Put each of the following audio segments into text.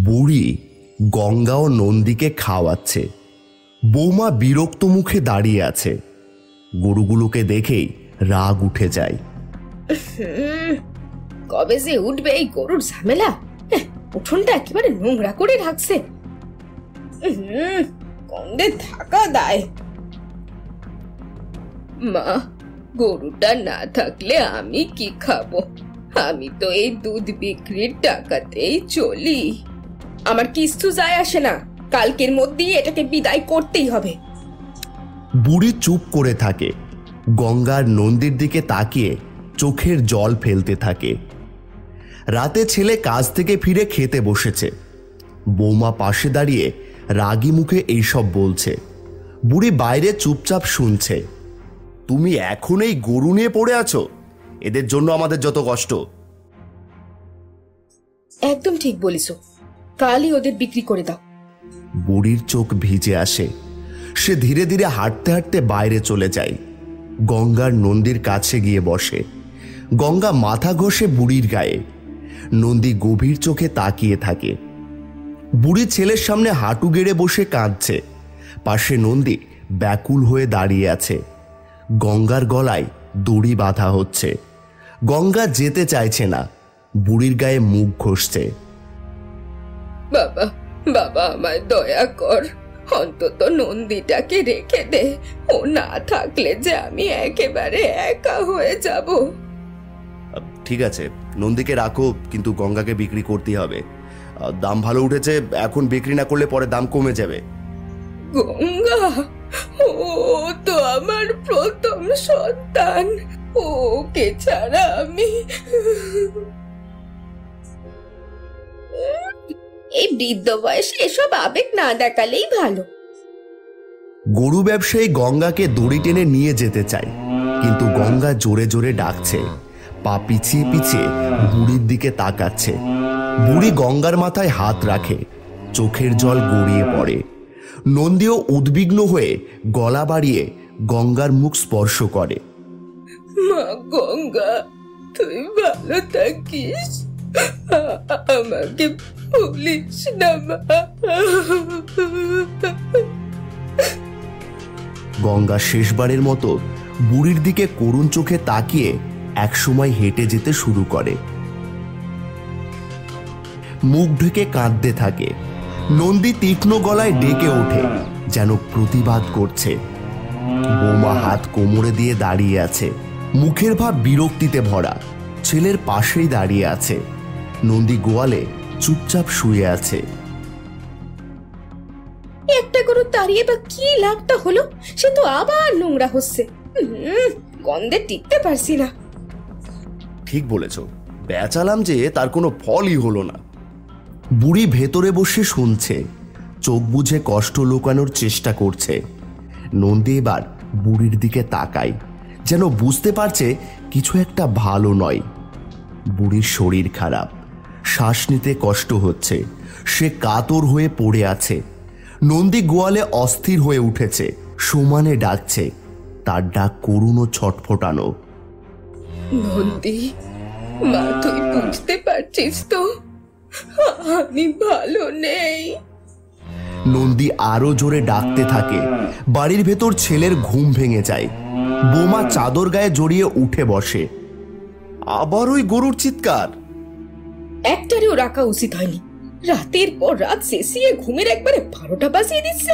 বুড়ি গঙ্গা ও নন্দীকে খাওয়াচ্ছে। বৌমা বিরক্ত মুখে দাঁড়িয়ে আছে। গরুগুলোকে দেখেই রাগ উঠে যায়। কবে যে উঠবে এই গরুর ঝামেলা! উঠোনটা একেবারে নোংরা করে রাখছে। কন্দে থাকা দায়। মা, গরুটা না থাকলে আমি কি খাবো? আমি তো এই দুধ বিক্রির টাকাতেই চলি। আমার কিছু যায় আসে না, কালকের মধ্যেই এটাকে বিদায় করতেই হবে। বুড়ি চুপ করে থাকে। গঙ্গার নন্দীর দিকে তাকিয়ে চোখের জল ফেলতে থাকে। রাতে ছেলে কাজ থেকে ফিরে খেতে বসেছে। বৌমা পাশে দাঁড়িয়ে রাগী মুখে এইসব বলছে। বুড়ি বাইরে চুপচাপ শুনছে। তুমি এখন এই গরু নিয়ে পড়ে আছো? এদের জন্য আমাদের যত কষ্ট। একদম ঠিক বলিস, কালই ওদের বিক্রি করে দাও। বুড়ির চোখ ভিজে আসে। সে ধীরে ধীরে হাঁটতে হাঁটতে বাইরে চলে যায়। গঙ্গার নন্দীর কাছে গিয়ে বসে। গঙ্গা মাথা ঘষে বুড়ির গায়ে। নন্দী গভীর চোখে তাকিয়ে থাকে। বুড়ি ছেলের সামনে হাঁটু গেড়ে বসে কাঁদছে। পাশে নন্দী ব্যাকুল হয়ে দাঁড়িয়ে আছে। গঙ্গার গলায় দড়ি বাঁধা হচ্ছে। গঙ্গা যেতে চাইছে না, বুড়ির গায়ে মুখ ঘষছে। বাবা, বাবা, আমায় দয়া কর, অন্তত নন্দীটাকে রেখে দে। ও না থাকলে যে আমি একেবারে একা হয়ে যাব। ঠিক আছে, নন্দীকে রাখো, কিন্তু গঙ্গাকে বিক্রি করতেই হবে। দাম ভালো উঠেছে, এখন বিক্রি না করলে পরে দাম কমে যাবে। গঙ্গা, ও তো আমার প্রথম সন্তান। ওকে ছাড়া আমি এই বৃদ্ধ বয়সে এসব আবেগ না দেখালেই ভালো। গরু ব্যবসায়ী গঙ্গাকে দড়ি টেনে নিয়ে যেতে চায়, কিন্তু গঙ্গা জোরে জোরে ডাকছে। পা পিছিয়ে পিছিয়ে বুড়ির দিকে তাকাচ্ছে। বুড়ি গঙ্গার মাথায় হাত রাখে। চোখের জল গড়িয়ে পড়ে। নন্দীও উদ্বিগ্ন হয়ে গলা বাড়িয়ে গঙ্গার মুখ স্পর্শ করে। মা গঙ্গা, তুই ভালো থাকিস, আমাকে ভুলিস না মা। গঙ্গা শেষবারের মতো বুড়ির দিকে করুণ চোখে তাকিয়ে একসময় হেঁটে যেতে শুরু করে। মুখ ঢেকে কাঁদতে থাকে। নন্দী তীক্ষ্ণ গলায় ডেকে ওঠে, যেন প্রতিবাদ করছে। বৌমা হাত কোমরে দিয়ে দাঁড়িয়ে আছে। মুখের ভাব বিরক্তিতে ভরা। ছেলের পাশেই দাঁড়িয়ে আছে। নন্দী গোয়ালে চুপচাপ শুয়ে আছে। একটা গরু তাড়িয়ে বা কি লাভটা হলো? সে তো আবার নোংরা হচ্ছে। গন্ধে টিকতে পারছি না। ঠিক বলেছ, বেচালাম যে তার কোনো ফলই হলো না। বুড়ি ভেতরে বসে শুনছে। চোখ বুঝে কষ্ট লুকানোর চেষ্টা করছে। নন্দী এবার বুড়ির দিকে তাকায়, যেন বুঝতে পারছে কিছু একটা ভালো নয়। বুড়ির শরীর খারাপ, শ্বাস নিতে কষ্ট হচ্ছে। সে কাতর হয়ে পড়ে আছে। নন্দী গোয়ালে অস্থির হয়ে উঠেছে, সমানে ডাকছে। তার ডাক করুণ ও ছটফটানো। নন্দী, মা, তুই বুঝতে পারছিস তো আমি ভালো নেই। নন্দী আরো জোরে ডাকতে থাকে। বাড়ির ভেতর ছেলের ঘুম ভেঙে যায়। বোমা চাদর গায়ে জড়িয়ে উঠে বসে। আবার ওই গরুর চিৎকার। একটারেও রাখা উচিত হয়নি। রাতের পর রাত চেঁচিয়ে ঘুমের একবারে 12টা বাজিয়ে দিচ্ছে।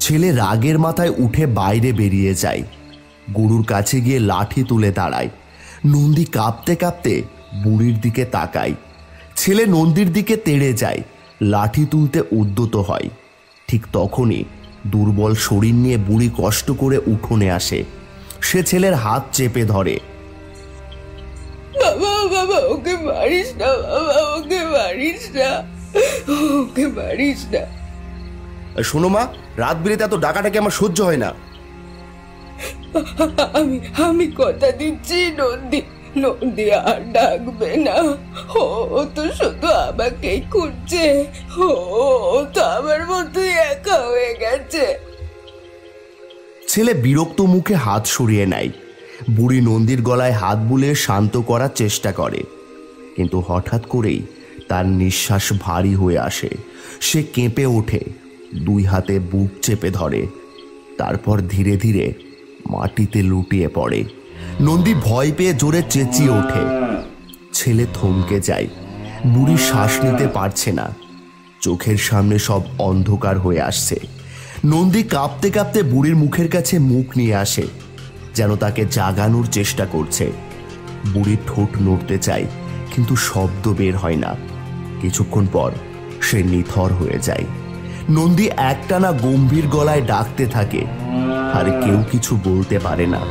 ছেলে রাগের মাথায় উঠে বাইরে বেরিয়ে যায়। গরুর কাছে গিয়ে লাঠি তুলে দাঁড়ায়। নন্দী কাঁপতে কাঁপতে বুড়ির দিকে তাকায়। ছেলে নন্দীর দিকে তেড়ে যায়, লাঠি তুলতে উদ্যত হয়। ঠিক তখনই দুর্বল শরীর নিয়ে বুড়ি কষ্ট করে উঠোনে আসে। সে ছেলের হাত চেপে ধরে। বাবা, বাবা, ওকে মারিস না বাবা, ওকে মারিস না, ওকে মারিস না। শোনো মা, রাত বিরেতে এত ডাকাটাকে আমার সহ্য হয় না। আমি কথা দিচ্ছি নন্দী, নন্দী আর ডাকবে না। ও তো শুধু আমাকেই খুঁজছে। ও তো আমার মতোই একা হয়ে গেছে। ছেলে বিরক্ত মুখে হাত সরিয়ে নেয়। বুড়ি নন্দীর গলায় হাত বুলিয়ে শান্ত করার চেষ্টা করে, কিন্তু হঠাৎ করেই তার নিঃশ্বাস ভারী হয়ে আসে। সে কেঁপে ওঠে, দুই হাতে বুক চেপে ধরে, তারপর ধীরে ধীরে মাটিতে লুটিয়ে পড়ে। নন্দী ভয় পেয়ে জোরে চেঁচিয়ে ওঠে। ছেলে থমকে যায়। বুড়ি শ্বাস নিতে পারছে না। চোখের সামনে সব অন্ধকার হয়ে আসছে। নন্দী কাঁপতে কাঁপতে বুড়ির মুখের কাছে মুখ নিয়ে আসে, যেন তাকে জাগানোর চেষ্টা করছে। বুড়ির ঠোঁট নড়তে চায়, কিন্তু শব্দ বের হয় না। কিছুক্ষণ পর সে নিথর হয়ে যায়। নন্দী একটানা গম্ভীর গলায় ডাকতে থাকে, আর কেউ কিছু বলতে পারে না।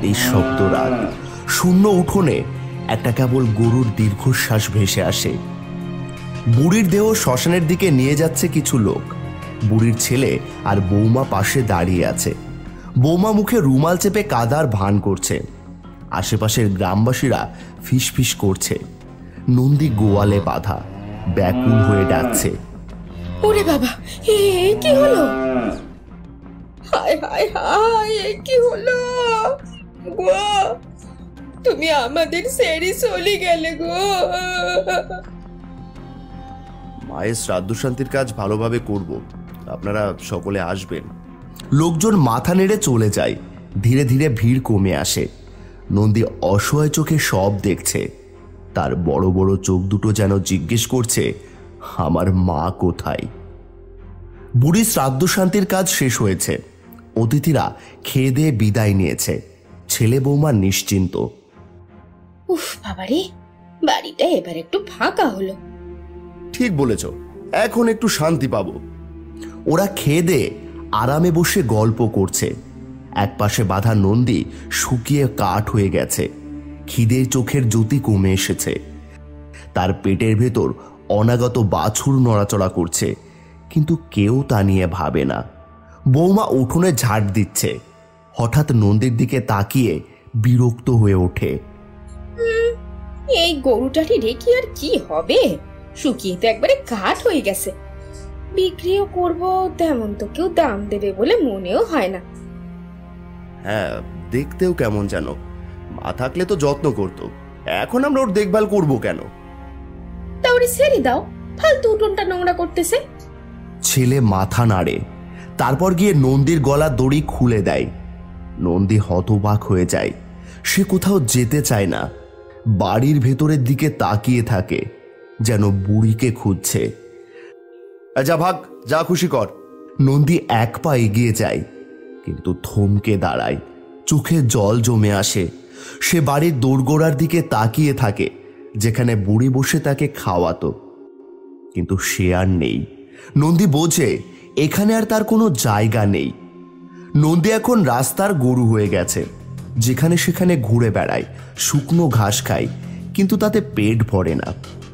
নিঃশব্দ রাত, শূন্য উঠোনে একটা কেবল গরুর দীর্ঘশ্বাস ভেসে আসে। বুড়ির দেহ শ্মশানের দিকে নিয়ে যাচ্ছে কিছু লোক। বুড়ির ছেলে আর বৌমা পাশে দাঁড়িয়ে আছে। বৌমা মুখে রুমাল চেপে কাদার ভান করছে। আশেপাশের গ্রামবাসীরা ফিসফিস করছে। নন্দী গোয়ালে বাঁধা, ব্যাকুল হয়ে ডাকছে, ওরে বাবা, কি হলো? হায় হায় হায়, কি হলো গো? তুমি আমাদের ছেড়ে চলে গেলে গো। মায়ের শ্রাদ্ধ শান্তির কাজ ভালোভাবে করব, আপনারা সকলে আসবেন। লোকজন মাথা নেড়ে চলে যায়। ধীরে ধীরে ভিড় কমে আসে। নন্দী অসহায় চোখে সব দেখছে। তার বড় বড় চোখ দুটো যেন জিজ্ঞেস করছে, আমার মা কোথায়? বুড়ির শ্রাদ্ধ শান্তির কাজ শেষ হয়েছে। অতিথিরা খেয়ে দিয়ে বিদায় নিয়েছে। ছেলে বৌমা নিশ্চিন্ত। উফ বাবারে, বাড়িটা এবার একটু ফাঁকা হলো। ঠিক বলেছ, এখন একটু শান্তি পাবো। ওরা খেয়ে দিয়ে আরামে বসে গল্প করছে। একপাশে বাঁধা নন্দী শুকিয়ে কাঠ হয়ে গেছে। খিদের চোখের জ্যোতি কমে এসেছে। তার পেটের ভেতর অনাগত বাছুর নড়াচড়া করছে, কিন্তু কেউ তা নিয়ে ভাবে না। বৌমা উঠোনে ঝাড় দিচ্ছে। হঠাৎ নন্দীর দিকে তাকিয়ে বিরক্ত হয়ে ওঠে। এই গরুটাটি রেখে আর কি হবে? শুকিয়ে তো একবারে কাঠ হয়ে গেছে। বিক্রিও করব, তেমন তো কেউ দাম দেবে বলে মনেও হয় না। হ্যাঁ, দেখতেও কেমন যেন। মা থাকলে তো যত্ন করতো, এখন আমরা ওর দেখভাল করবো কেন? তা ওরে ছেড়ে দাও, ফালতু উঠোনটা নোংরা করতেছে। ছেলে মাথা নাড়ে, তারপর গিয়ে নন্দীর গলা দড়ি খুলে দেয়। নন্দী হতবাক হয়ে যায়। সে কোথাও যেতে চায় না। বাড়ির ভেতরের দিকে তাকিয়ে থাকে, যেন বুড়িকে খুঁজছে। যা ভাগ, যা খুশি কর। নন্দী এক পা এগিয়ে যায়, কিন্তু থমকে দাঁড়ায়। চোখে জল জমে আসে। সে বাড়ির দোরগোড়ার দিকে তাকিয়ে থাকে, যেখানে বুড়ি বসে তাকে খাওয়াতো, কিন্তু সে আর নেই। নন্দী বোঝে এখানে আর তার কোনো জায়গা নেই। নন্দী এখন রাস্তার গরু হয়ে গেছে, যেখানে সেখানে ঘুরে বেড়ায়, শুকনো ঘাস খায়, কিন্তু তাতে পেট ভরে না।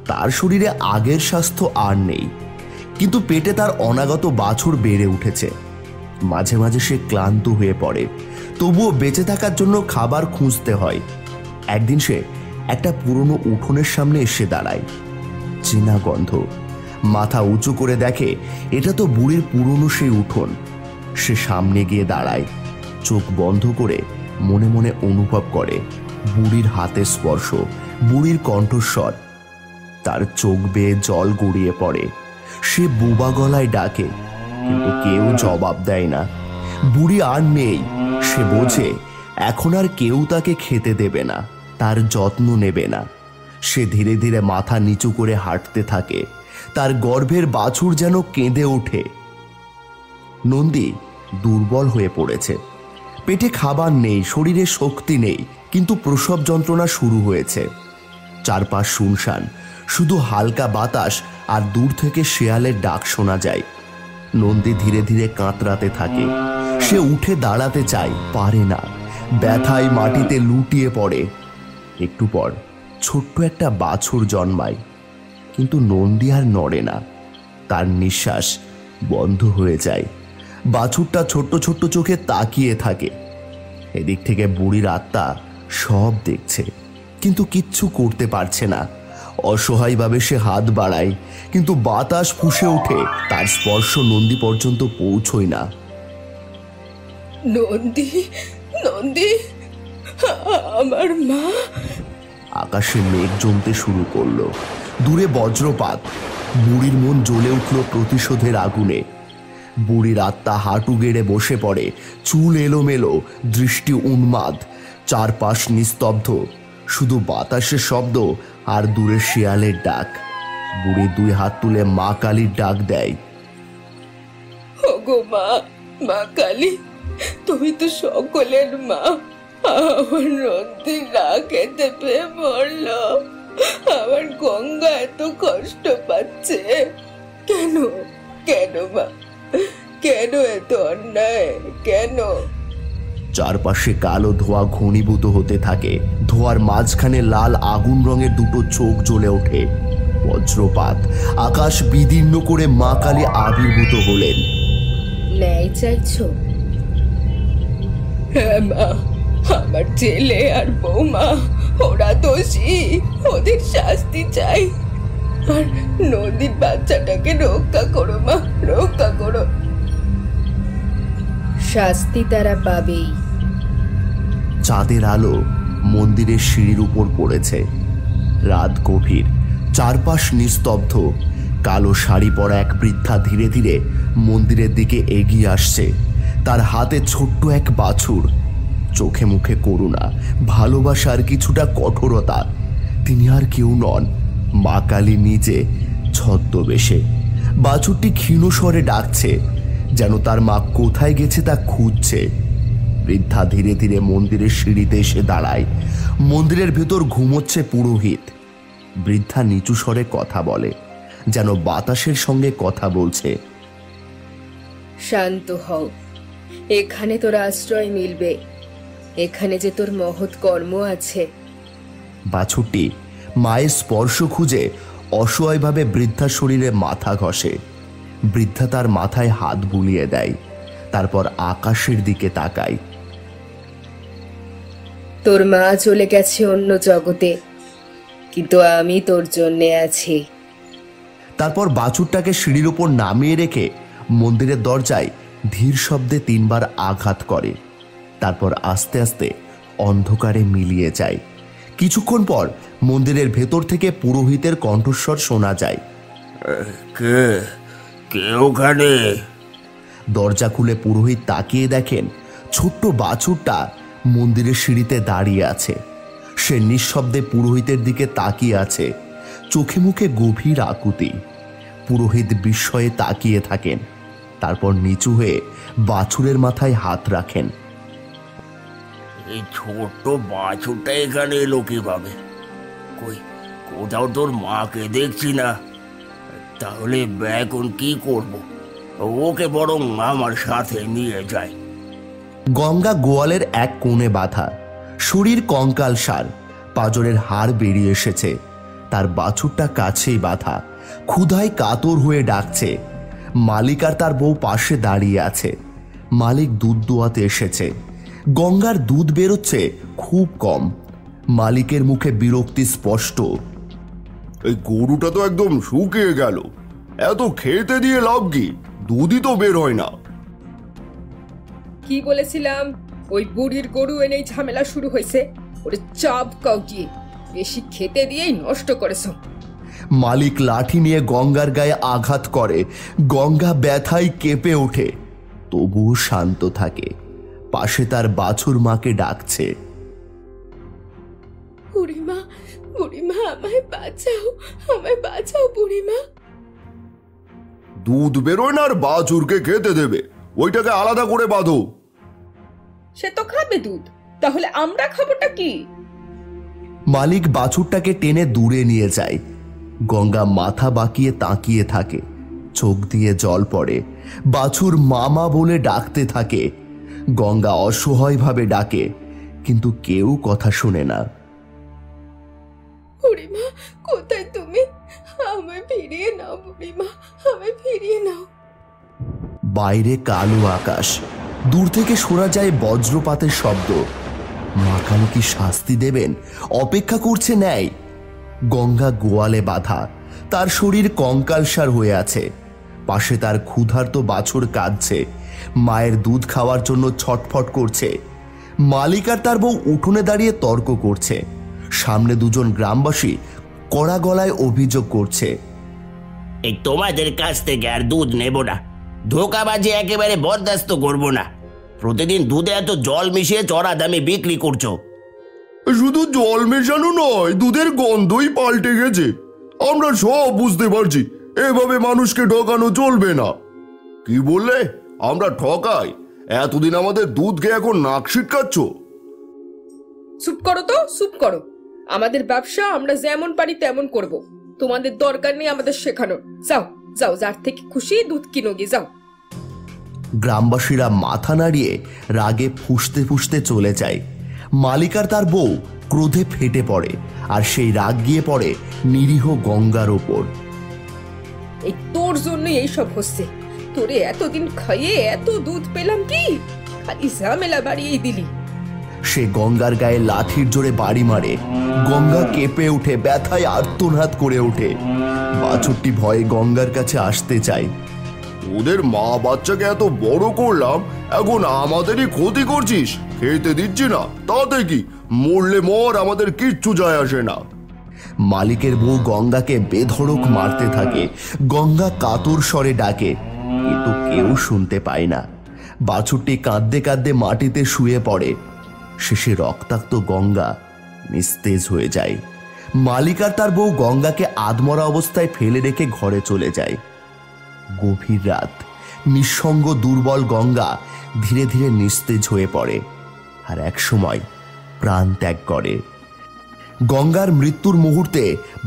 তার শরীরে আগের স্বাস্থ্য আর নেই, কিন্তু পেটে তার অনাগত বাছুর বেড়ে উঠেছে। মাঝে মাঝে সে ক্লান্ত হয়ে পড়ে, তবুও বেঁচে থাকার জন্য খাবার খুঁজতে হয়। একদিন সে একটা পুরনো উঠোনের সামনে এসে দাঁড়ায়। চেনা গন্ধ। মাথা উঁচু করে দেখে এটা তো বুড়ির পুরনো সেই উঠোন। সে সামনে গিয়ে দাঁড়ায়, চোখ বন্ধ করে মনে মনে অনুভব করে বুড়ির হাতের স্পর্শ, বুড়ির কণ্ঠস্বর। তার চোখ বেয়ে জল গড়িয়ে পড়ে। সে বোবা গলায় ডাকে, কিন্তু কেউ জবাব দেয় না। বুড়ি আর নেই। সে বোঝে এখন আর কেউ তাকে খেতে দেবে না, তার যত্ন নেবে না। সে ধীরে ধীরে মাথা নিচু করে হাঁটতে থাকে। তার গর্ভের বাছুর যেন কেঁদে ওঠে। নন্দী দুর্বল হয়ে পড়েছে। পেটে খাবার নেই, শরীরে শক্তি নেই, কিন্তু প্রসব যন্ত্রণা শুরু হয়েছে। চারপাশ শুনশান, শুধু হালকা বাতাস আর দূর থেকে শেয়ালের ডাক শোনা যায়। নন্দী ধীরে ধীরে কাতরাতে থাকে। সে উঠে দাঁড়াতে চায়, পারে না। ব্যথায় মাটিতে লুটিয়ে পড়ে। একটু পর ছোট্ট একটা বাছুর জন্মায়, কিন্তু নন্দী আর নড়ে না। তার নিঃশ্বাস বন্ধ হয়ে যায়। বাছুরটা ছোট্ট ছোট্ট চোখে তাকিয়ে থাকে। এদিক থেকে বুড়ির আত্মা সব দেখছে, কিন্তু কিচ্ছু করতে পারছে না। অসহায়ভাবে সে হাত বাড়ায়, কিন্তু বাতাস ফুঁসে ওঠে। তার স্পর্শ নন্দী পর্যন্ত পৌঁছয় না। নন্দী, নন্দী, আমার মা। আকাশে মেঘ জমতে শুরু করলো। দূরে বজ্রপাত। বুড়ির মন জ্বলে উঠল প্রতিশোধের আগুনে। বুড়ির আত্মা হাঁটু গেড়ে বসে পড়ে, চুল এলোমেলো, দৃষ্টি উন্মাদ। চারপাশ নিস্তব্ধ, শুধু বাতাসের শব্দ আর দূরে শিয়ালের ডাক। বুড়ি 2 হাত তুলে মা কালীর ডাক দেয়। ওগো মা, মা কালী, তুমি তো সকলের মা। আমার নন্দী না খেতে পেয়ে মরল, আমার গঙ্গা এত কষ্ট পাচ্ছে কেন? কেন মা, কেন এত অন্যায়, কেন? চারপাশে কালো ধোঁয়া ঘনীভূত হতে থাকে। ধোঁয়ার মাঝখানে লাল আগুন রঙের 2 চোখ জ্বলে ওঠে। বজ্রপাত, আকাশ বিদীর্ণ করে মা কালী আবির্ভূত হলেন। ন্যায় চাইছো? হ্যাঁ মা, আমার ছেলে আর বৌমা ওরা দোষী, ওদের শাস্তি চাই। আর নদীর বাচ্চাটাকে রক্ষা করো মা, রক্ষা করো। শাস্তি তারা পাবেই। চাঁদের আলো মন্দিরের সিঁড়ির উপর পড়েছে। রাত গভীর, চারপাশ নিস্তব্ধ। কালো শাড়ি পরা এক বৃদ্ধা ধীরে ধীরে মন্দিরের দিকে এগিয়ে আসছে। তার হাতে ছোট্ট এক বাছুর। চোখে মুখে করুণা, ভালোবাসার কিছুটা কঠোরতা। তিনি আর কেউ নন, মা কালী নিজে, ছদ্মবেশে। বাছুরটি ক্ষীণ স্বরে ডাকছে, যেন তার মা কোথায় গেছে তা খুঁজছে। বৃদ্ধা ধীরে ধীরে মন্দিরের সিঁড়িতে এসে দাঁড়ায়। মন্দিরের ভেতর ঘুমোচ্ছে পুরোহিত। বৃদ্ধা নিচু স্বরে কথা বলে, যেন বাতাসের সঙ্গে কথা বলছে। শান্ত হও, এখানে তোর আশ্রয় মিলবে। এখানে যে তোর মহৎ কর্ম আছে। বাছুরটি মায়ের স্পর্শ খুঁজে অসহায়ভাবে বৃদ্ধার শরীরে মাথা ঘষে। বৃদ্ধা তার মাথায় হাত বুলিয়ে দেয়, তারপর আকাশের দিকে তাকায়। তোর মা চলে গেছে অন্য জগতে, কিন্তু আমি তোর জন্যে আছি। তারপর বাছুরটাকে সিঁড়ির উপর নামিয়ে রেখে মন্দিরের দরজায় ধীর শব্দে 3 বার আঘাত করে। তারপর আস্তে আস্তে অন্ধকারে মিলিয়ে যায়। কিছুক্ষণ পর মন্দিরের ভেতর থেকে পুরোহিতের কণ্ঠস্বর শোনা যায়। কে কে ওখানে? দরজা খুলে পুরোহিত তাকিয়ে দেখেন ছোট্ট বাছুরটা মন্দিরের সিঁড়িতে দাঁড়িয়ে আছে। সে নিঃশব্দে পুরোহিতের দিকে তাকিয়ে আছে, চোখে মুখে গভীর আকুতি। পুরোহিত বিস্ময়ে তাকিয়ে থাকেন, তারপর নিচু হয়ে বাছুরের মাথায় হাত রাখেন। এই ছোট্ট বাছুরটা এখানে এলো কিভাবে? কই, কোথাও তোর মাকে দেখছি না। তাহলে এখন কি করব? ওকে বরং আমার সাথে নিয়ে যাই। গঙ্গা গোয়ালের এক কোণে বাঁধা, শরীর কঙ্কালসার, পাঁজরের হাড় বেরিয়ে এসেছে। তার বাছুরটা কাছেই বাঁধা, ক্ষুধায় কাতর হয়ে ডাকছে। মালিক আর তার বউ পাশে দাঁড়িয়ে আছে। মালিক দুধ দোয়াতে এসেছে। গঙ্গার দুধ বেরোচ্ছে খুব কম। মালিকের মুখে বিরক্তি স্পষ্ট। এই গরুটা তো একদম শুকিয়ে গেল, এত খেতে দিয়ে লাভ কি? দুধই তো বের হয় না। কি বলেছিলাম? ওই বুড়ির গরু এনেই ঝামেলা শুরু হয়েছে। ওরে চাপ কাউ গিয়ে, বেশি খেতে দিয়েই নষ্ট করেছো। মালিক লাঠি নিয়ে গঙ্গার গায়ে আঘাত করে। গঙ্গা ব্যথায় কেঁপে ওঠে, তবুও শান্ত থাকে। পাশে তার বাছুর মাকে ডাকছে। বুড়িমা, বুড়িমা, আমায় বাঁচাও, আমায় বাঁচাও বুড়িমা। দুধ বেরোয় না আর বাছুরকে খেতে দেবে? ওইটাকে আলাদা করে বাঁধো। সে তো খাবে দুধ, তাহলে আমরা খাবোটা কি? মালিক বাছুরটাকে টেনে দূরে নিয়ে যায়। গঙ্গা মাথা বাঁকিয়ে তাকিয়ে থাকে, চোখ দিয়ে জল পড়ে। বাছুর মামা বলে ডাকতে থাকে। গঙ্গা অসহায়ভাবে ডাকে, কিন্তু কেউ কথা শোনে না। বুড়িমা, কোথায় তুমি? আমায় ফিরিয়ে নাও বুড়িমা, আমায় ফিরিয়ে নাও। বাইরে কালো আকাশ, দূর থেকে শোনা যায় বজ্রপাতের শব্দ। মা কালী কি শাস্তি দেবেন? অপেক্ষা করছে ন্যায়। গঙ্গা গোয়ালে বাঁধা, তার শরীর কঙ্কালসার হয়ে আছে। পাশে তার ক্ষুধার্ত বাছুর কাঁদছে, মায়ের দুধ খাওয়ার জন্য ছটফট করছে। মালিক আর তার বউ উঠোনে দাঁড়িয়ে তর্ক করছে। সামনে 2 জন গ্রামবাসী কড়া গলায় অভিযোগ করছে। এই তোমাদের কাছ থেকে আর দুধ নেব না, ধোকাবাজি একেবারে বরদাস্ত করবো না। প্রতিদিন দুধে এত জল মিশিয়ে চড়া দামে বিক্রি করছো। শুধু জল মেশানো নয়, দুধের গন্ধই পাল্টে গেছে। আমরা সব বুঝতে পারছি, এভাবে মানুষকে ঠকানো চলবে না। কি বললে? আমরা ঠকাই? এতদিন আমাদের দুধ খেয়ে এখন নাক ছিটকাচ্ছ? চুপ করো তো, চুপ করো। আমাদের ব্যবসা আমরা যেমন পারি তেমন করব। তোমাদের দরকার নেই আমাদের শেখানোর। যাও যাও, যার থেকে খুশি দুধ কিনো গিয়ে যাও। গ্রামবাসীরা মাথা নাড়িয়ে রাগে ফুঁসতে ফুঁসতে চলে যায়। মালিক আর তার বউ ক্রোধে ফেটে পড়ে, আর সেই রাগ গিয়ে পড়ে নিরীহ গঙ্গার ওপর। এই তোর জন্য এইসব হচ্ছে। তোরে এতদিন খাইয়ে এত দুধ পেলাম কি, খালি ঝামেলা বাড়িয়ে দিলি। সে গঙ্গার গায়ে লাঠির জোরে বাড়ি মারে। গঙ্গা কেঁপে উঠে, ব্যথায় আর্তনাদ করে ওঠে। বাছুরটি ভয়ে গঙ্গার কাছে আসতে চায়। ওদের মা বাচ্চাকে এত বড় করলাম, এখন আমাদেরই ক্ষতি করছিস। খেতে দিচ্ছি না, তাতে কি? মরলে মর, আমাদের কিচ্ছু যায় আসে না। মালিকের বউ গঙ্গাকে বেধড়ক মারতে থাকে। গঙ্গা কাতর স্বরে ডাকে, কিন্তু কেউ শুনতে পায় না। বাছুরটি কাঁদতে কাঁদতে মাটিতে শুয়ে পড়ে। শেষে রক্তাক্ত গঙ্গা নিস্তেজ হয়ে যায়। মালিক আর তার বউ গঙ্গাকে আধমরা অবস্থায় ফেলে রেখে ঘরে চলে যায়। গভীর রাত, নিঃসঙ্গ দুর্বল গঙ্গা ধীরে ধীরে নিস্তেজ হয়ে পড়ে, আর এক সময় প্রাণ ত্যাগ করে। গঙ্গার মৃত্যুর মুহূর্তে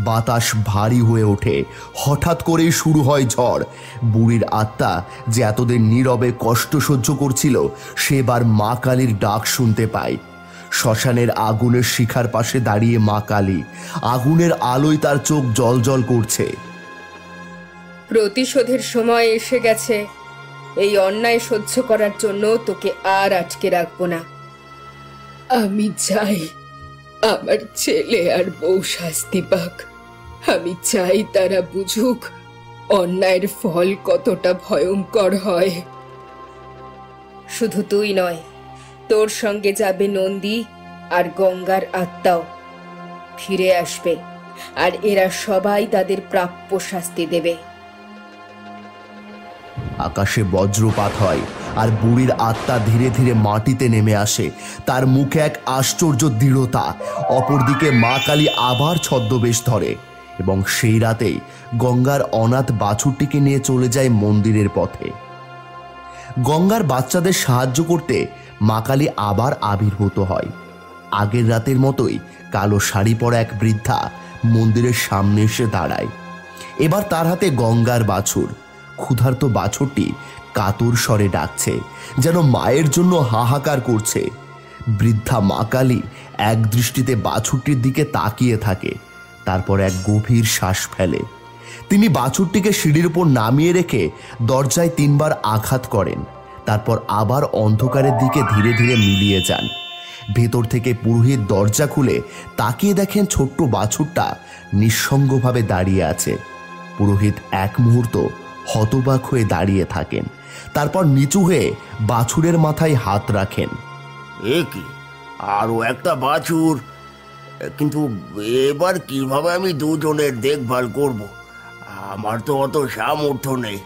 বাতাস ভারী হয়ে ওঠে। হঠাৎ করেই শুরু হয় ঝড়। বুড়ির আত্মা, যে এতদিন নীরবে কষ্ট সহ্য করছিল, সেবার মা কালীর ডাক শুনতে পায়। শ্মশানের আগুনের শিখার পাশে দাঁড়িয়ে মা কালী, আগুনের আলোয় তার চোখ জ্বলজ্বল করছে। প্রতিশোধের সময় এসে গেছে। এই অন্যায় সহ্য করার জন্য তোকে আর আটকে রাখবো না। আমি চাই আমার ছেলে আর বউ শাস্তি পাক। আমি চাই তারা বুঝুক অন্যায়ের ফল কতটা ভয়ঙ্কর হয়। শুধু তুই নয়, তোর সঙ্গে যাবে নন্দী আর গঙ্গার আত্মাও। ফিরে আসবে, আর এরা সবাই তাদের প্রাপ্য শাস্তি দেবে। আকাশে বজ্রপাত হয়, আর বুড়ির আত্মা ধীরে ধীরে মাটিতে নেমে আসে। তার মুখে এক আশ্চর্য দৃঢ়তা। অপরদিকে মা কালী আবার ছদ্মবেশ ধরে, এবং সেই রাতেই গঙ্গার অনাথ বাছুরটিকে নিয়ে চলে যায় মন্দিরের পথে। গঙ্গার বাচ্চাদের সাহায্য করতে মা কালী আবার আবির্ভূত হয়। আগের রাতের মতোই কালো শাড়ি পরা এক বৃদ্ধা মন্দিরের সামনে এসে দাঁড়ায়। এবার তার হাতে গঙ্গার বাছুর। ক্ষুধার্ত বাছুরটি কাতর স্বরে ডাকছে, যেন মায়ের জন্য হাহাকার করছে। বৃদ্ধা মা কালী এক দৃষ্টিতে বাছুরটির দিকে তাকিয়ে থাকে, তারপর এক গভীর শ্বাস ফেলে। তিনি বাছুরটিকে সিঁড়ির উপর নামিয়ে রেখে দরজায় 3 বার আঘাত করেন, তারপর আবার অন্ধকারের দিকে ধীরে ধীরে মিলিয়ে যান। ভেতর থেকে পুরোহিত দরজা খুলে তাকিয়ে দেখেন ছোট্ট বাছুরটা নিঃসঙ্গভাবে দাঁড়িয়ে আছে। পুরোহিত এক মুহূর্ত হতবাক হয়ে দাঁড়িয়ে থাকেন, তারপর নিচু হয়ে বাছুরের মাথায় হাত রাখেন। এ কি, আরো একটা বাছুর! কিন্তু এবার কিভাবে আমি দুজনের দেখভাল করব? আমার তো অত সামর্থ্য নেই।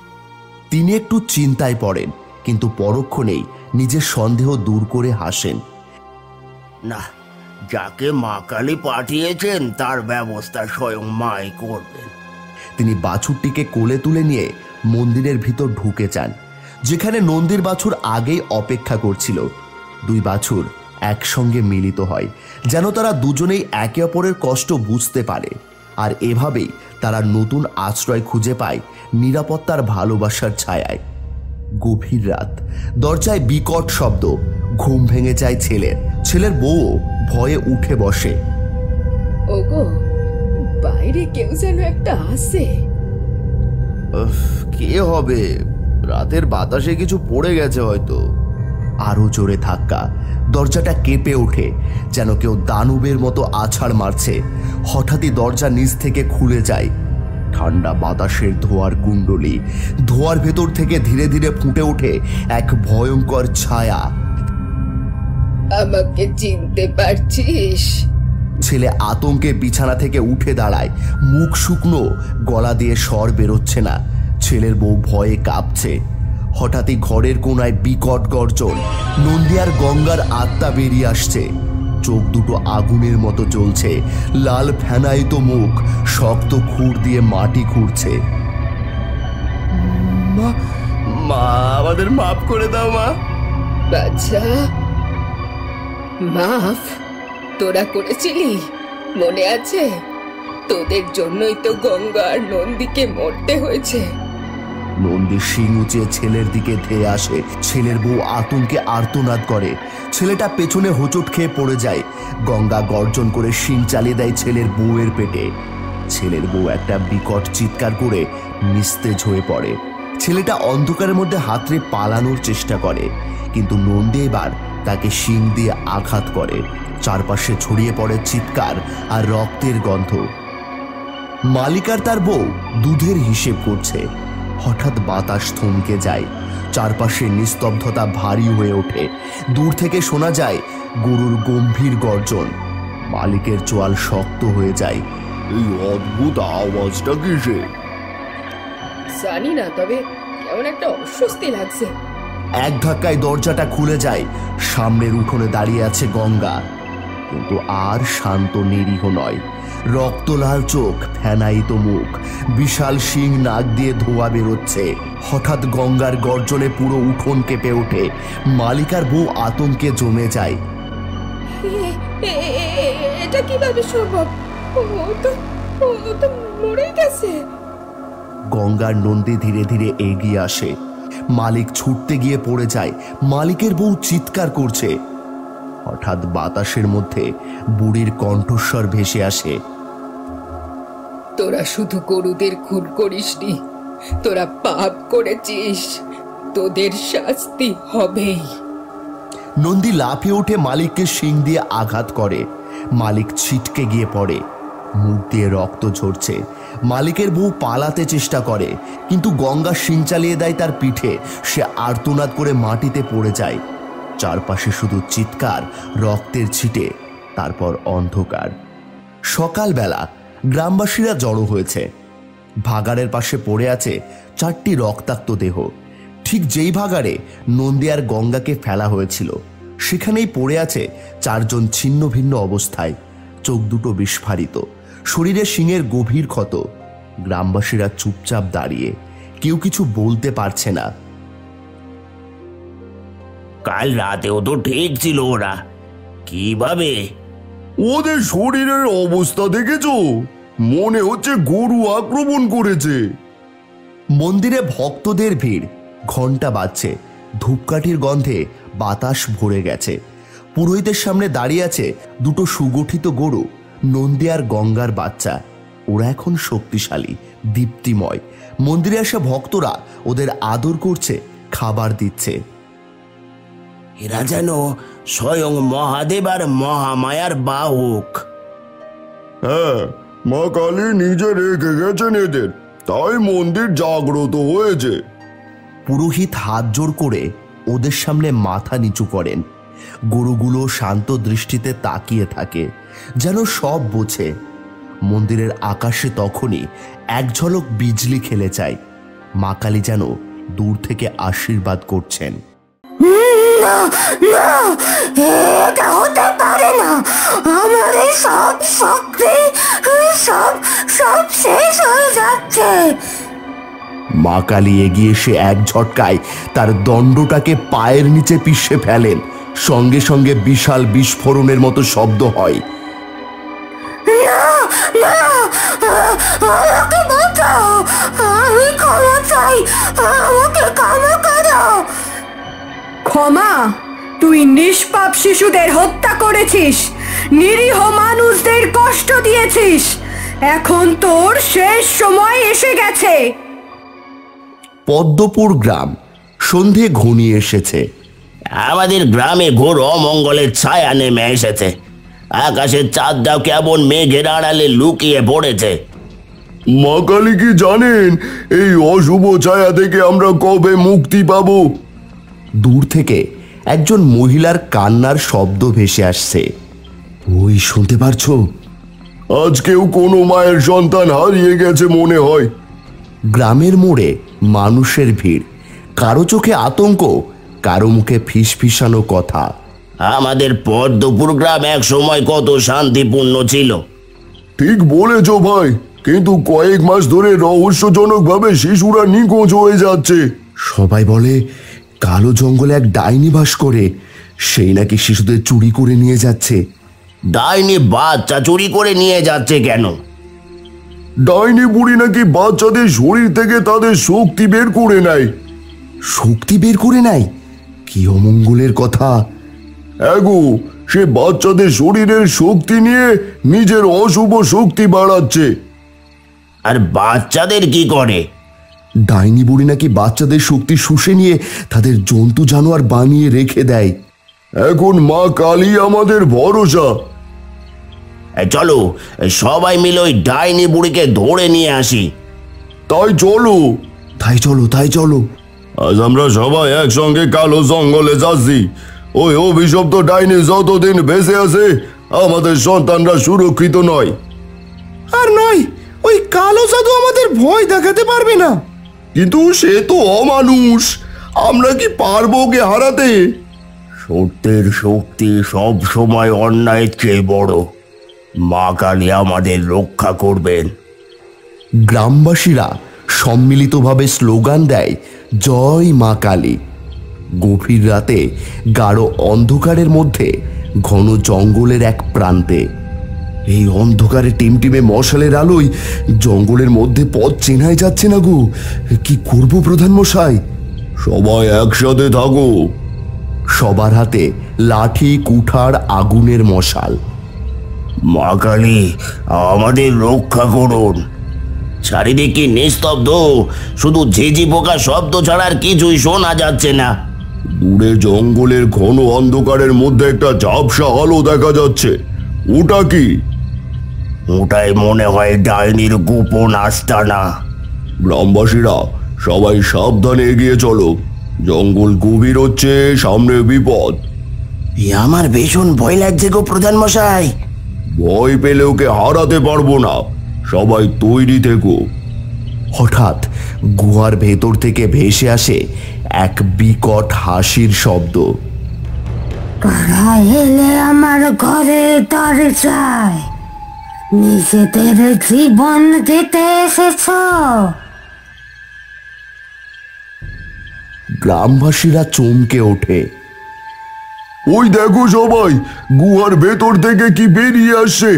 তিনি একটু চিন্তায় পড়েন, কিন্তু পরক্ষণেই নিজের সন্দেহ দূর করে হাসেন। না, যাকে মা কালী পাঠিয়েছেন তার ব্যবস্থা স্বয়ং মাই করবেন। তিনি বাছুরটিকে কোলে তুলে নিয়ে মন্দিরের ভিতর ঢুকে যান, যেখানে নন্দীর বাছুর আগেই অপেক্ষা করছিল। 2 বাছুর একসঙ্গে মিলিত হয়, যেন তারা দুজনেই একে অপরের কষ্ট বুঝতে পারে। আর এভাবেই তারা নতুন আশ্রয় খুঁজে পায় নিরাপত্তার ভালোবাসার ছায়ায়। গভীর রাত, দরজায় বিকট শব্দ। ঘুম ভেঙে যায় ছেলের বউ ভয়ে উঠে বসে। ওগো, বাইরে কেউ যেন একটা আসে। কে হবে? রাতের বাতাসে কিছু পড়ে গেছে হয়তো। আরো জোরে ধাক্কা। দরজাটা কেঁপে ওঠে, যেন কেউ দানবের মতো আছাড় মারছে। হঠাৎই দরজা নিচ থেকে খুলে যায়। ঠান্ডা বাতাসের ধোঁয়ার কুণ্ডলী, ধোঁয়ার ভেতর থেকে ধীরে ধীরে ফুটে ওঠে এক ভয়ঙ্কর ছায়া। আমাকে চিনতে পারছিস? ছেলে আতঙ্কে বিছানা থেকে উঠে দাঁড়ায়, মুখ শুকনো, গলা দিয়ে স্বর বেরোচ্ছে না। ছেলের বউ ভয়ে কাঁপছে। হঠাৎই ঘরের কোনায় বিকট গর্জন। নন্দী আর গঙ্গার আত্মা বেরিয়ে আসছে। চোখ দুটো আগুনের মতো জ্বলছে, লাল ফেনায়িত মুখ, শক্ত খুর দিয়ে মাটি খুঁড়ছে। মা, মা, আমাদের মাফ করে দাও মা। বাচ্চা, মাফ তোরা করেছিলি? মনে আছে? তোদের জন্যই তো গঙ্গা আর নন্দীকে মরতে হয়েছে। নন্দী শিং উঁচিয়ে ছেলের দিকে ধেয়ে আসে। ছেলের বউ আতঙ্কে আর্তনাদ করে। ছেলেটা পেছনে হোঁচট খেয়ে পড়ে যায়। গঙ্গা গর্জন করে শিং চালিয়ে দেয় ছেলের বউয়ের পেটে। ছেলের বউ একটা বিকট চিৎকার করে নিস্তেজ হয়ে পড়ে। ছেলেটা অন্ধকারের মধ্যে হাতড়ে পালানোর চেষ্টা করে, কিন্তু নন্দী এবার তাকে শিং দিয়ে আঘাত করে। চারপাশে ছড়িয়ে পড়ে চিৎকার আর রক্তের গন্ধ। মালিক আর তার বউ দুধের হিসেব করছে। হঠাৎ বাতাস থমকে যায়। চারপাশে নিস্তব্ধতা ভারী হয়ে ওঠে। দূর থেকে শোনা যায় গরুর গম্ভীর গর্জন। মালিকের চোয়াল শক্ত হয়ে যায়। এই অদ্ভুত আওয়াজটা কিসে? জানি না, তবে কেমন একটা অস্বস্তি লাগছে। এক ধাক্কায় দরজাটা খুলে যায়। সামনের উঠোনে দাঁড়িয়ে আছে গঙ্গা, কিন্তু আর শান্ত নিরীহ নয়। রক্তলাল চোখ, ফেনায়িত মুখ, বিশাল শিং নাক দিয়ে ধোঁয়া বেরোচ্ছে। হঠাৎ গঙ্গার গর্জনে পুরো উঠোন কেঁপে ওঠে। মালিকার বউ আতঙ্কে জমে যায়। এটা কিভাবে সম্ভব? ও তো মরে গেছে। গঙ্গার নন্দী ধীরে ধীরে এগিয়ে আসে। মালিক ছুটতে গিয়ে পড়ে যায়। মালিকের বউ চিৎকার করছে। হঠাৎ বাতাসের মধ্যে বুড়ির কণ্ঠস্বর ভেসে আসে। তোরা শুধু গরুদের খুন করিসনি, তোরা পাপ করেছিস, তোদের শাস্তি হবেই। নন্দী লাফিয়ে উঠে মালিককে শিং দিয়ে আঘাত করে। মালিক ছিটকে গিয়ে পড়ে। মুখ দিয়ে রক্ত ঝরছে। মালিকের বউ পালাতে চেষ্টা করে, কিন্তু গঙ্গা শিং চালিয়ে দেয় তার পিঠে। সে আর্তনাদ করে মাটিতে পড়ে যায়। চারপাশে শুধু চিৎকার, রক্তের ছিটে, তারপর অন্ধকার। সকালবেলা গ্রামবাসীরা জড়ো হয়েছে। ভাগাড়ের পাশে পড়ে আছে 4টি রক্তাক্ত দেহ। ঠিক যেই ভাগাড়ে নন্দী আর গঙ্গাকে ফেলা হয়েছিল, সেখানেই পড়ে আছে 4 জন ছিন্ন ভিন্ন অবস্থায়। চোখ দুটো বিস্ফারিত, শরীরে শিঙের গভীর ক্ষত। গ্রামবাসীরা চুপচাপ দাঁড়িয়ে, কেউ কিছু বলতে পারছে না। কাল রাতেও তো ঠিক ছিল ওরা, কিভাবে? ওদের শরীরের অবস্থা দেখেছো? মনে হচ্ছে গরু আক্রমণ করেছে। মন্দিরে ভক্তদের ভিড়, ঘণ্টা বাজছে, ধূপকাঠির গন্ধে বাতাস ভরে গেছে। পুরোহিতের সামনে দাঁড়িয়ে আছে 2টো সুগঠিত গরু, নন্দী আর গঙ্গার বাচ্চা। ওরা এখন শক্তিশালী, দীপ্তিময়। মন্দিরে আসা ভক্তরা ওদের আদর করছে, খাবার দিচ্ছে। এরা যেন স্বয়ং মহাদেব আর মহামায়ার বাহক। হ্যাঁ, মা কালী নিজে রেখে গেছেন এদের, তাই মন্দির জাগ্রত হয়েছে। পুরোহিত হাত জোর করে ওদের সামনে মাথা নিচু করেন। গরুগুলো শান্ত দৃষ্টিতে তাকিয়ে থাকে, যেন সব বোঝে। মন্দিরের আকাশে তখনই এক ঝলক বিজলি খেলে যায়। মা কালী যেন দূর থেকে আশীর্বাদ করছেন। না না, এটা হতে পারে না। আমার এই সব শক্তি সব সব শেষ হয়ে যাচ্ছে। মা কালী এগিয়ে এসে এক ঝটকায় তার দণ্ডটাকে পায়ের নিচে পিষে ফেলেন। সঙ্গে সঙ্গে বিশাল বিস্ফোরণের মতো শব্দ হয়। না না, আমাকে বাঁচাও, আমি ক্ষমা চাই, আমাকে ক্ষমা করো। ক্ষমা? তুই নিষ্পাপ শিশুদের হত্যা করেছিস, নিরীহ মানুষদের কষ্ট দিয়েছিস। এখন তোর শেষ সময় এসে গেছে। পদ্মপুর গ্রাম, সন্ধে ঘনিয়ে এসেছে। আমাদের গ্রামে ঘোর অমঙ্গলের ছায়া নেমে এসেছে। আকাশের চাঁদটাও কেমন মেঘের আড়ালে লুকিয়ে পড়েছে। মা কালী কি জানেন এই অশুভ ছায়া থেকে আমরা কবে মুক্তি পাবো? দূর থেকে একজন মহিলার কান্নার শব্দ ভেসে আসছে। ওই শুনতে পারছো? আজকেও কোনো মায়ের সন্তান হারিয়ে গেছে মনে হয়। গ্রামের মোড়ে মানুষের ভিড়, কারো চোখে আতঙ্ক, কারো মুখে ফিসফিসানো কথা। আমাদের পদ্মপুর গ্রাম এক সময় কত শান্তিপূর্ণ ছিল। ঠিক বলেছ ভাই, কিন্তু কয়েক মাস ধরে রহস্যজনকভাবে শিশুরা নিখোঁজ হয়ে যাচ্ছে। সবাই বলে কালো জঙ্গলে এক ডাইনি বাস করে, সেই নাকি শিশুদের চুরি করে নিয়ে যাচ্ছে। ডাইনি বাচ্চা চুরি করে নিয়ে যাচ্ছে কেন? ডাইনি বুড়ি নাকি বাচ্চাদের শরীর থেকে তাদের শক্তি বের করে নেয়। শক্তি বের করে নেয়? কি অমঙ্গলের কথা! এগো, সে বাচ্চাদের শরীরের শক্তি নিয়ে নিজের অশুভ শক্তি বাড়াচ্ছে। আর বাচ্চাদের কি করে? ডাইনি বুড়ি নাকি বাচ্চাদের শক্তি শুষে নিয়ে তাদের জন্তু জানোয়ার বানিয়ে রেখে দেয়। এখন মা কালী আমাদের ভরসা। চলো সবাই মিলে ওই ডাইনি বুড়িকে ধরে নিয়ে আসি। তাই চলো। তাই চলো। আজ আমরা সবাই একসঙ্গে কালো জঙ্গলে যাচ্ছি। ওই অভিশপ্ত ডাইনি যতদিন বেঁচে আছে, আমাদের সন্তানরা সুরক্ষিত নয়। আর নয়, ওই কালো জাদু আমাদের ভয় দেখাতে পারবে না। কিন্তু সে তো অমানুষ, আমরা কি পারবো ওকে হারাতে? সত্যের শক্তি সব সময় অন্যায়ের চেয়ে বড়। মা কালী আমাদের রক্ষা করবেন। গ্রামবাসীরা সম্মিলিতভাবে স্লোগান দেয়, জয় মা কালী। গভীর রাতে গাঢ় অন্ধকারের মধ্যে ঘন জঙ্গলের এক প্রান্তে, এই অন্ধকারে টিমটিমে মশালের আলোয় জঙ্গলের মধ্যে পথ চেনাই যাচ্ছে না গো। কি করব প্রধান মশাই? সবাই একসাথে থাকো। সবার হাতে লাঠি, কুঠার, আগুনের মশাল। মা কালী আমাদের রক্ষা করুন। চারিদিকে নিস্তব্ধ, শুধু ঝিঝি পোকা শব্দ ছাড়া আর কিছুই শোনা যাচ্ছে না। দূরে জঙ্গলের ঘন অন্ধকারের মধ্যে একটা ঝাপসা আলো দেখা যাচ্ছে। ওটা কি? ওটাই মনে হয় ডাইনির গোপন আস্তানা। গ্রামবাসীরা সবাই সাবধানে এগিয়ে চলো। জঙ্গল গভীর হচ্ছে, সামনে বিপদ। আমার ভীষণ ভয় লাগছে গো প্রধান মশাই। ভয় পেলে ওকে হারাতে পারবো না, সবাই তৈরি থেকো। হঠাৎ গুহার ভেতর থেকে ভেসে আসে এক বিকট হাসির শব্দ। কারা এলে আমার ঘরে দরজায়? নিজেদের জীবন দিতে এসেছ? গ্রামবাসীরা চমকে ওঠে। ওই দেখো সবাই, গুহার ভেতর থেকে কি বেরিয়ে আসছে।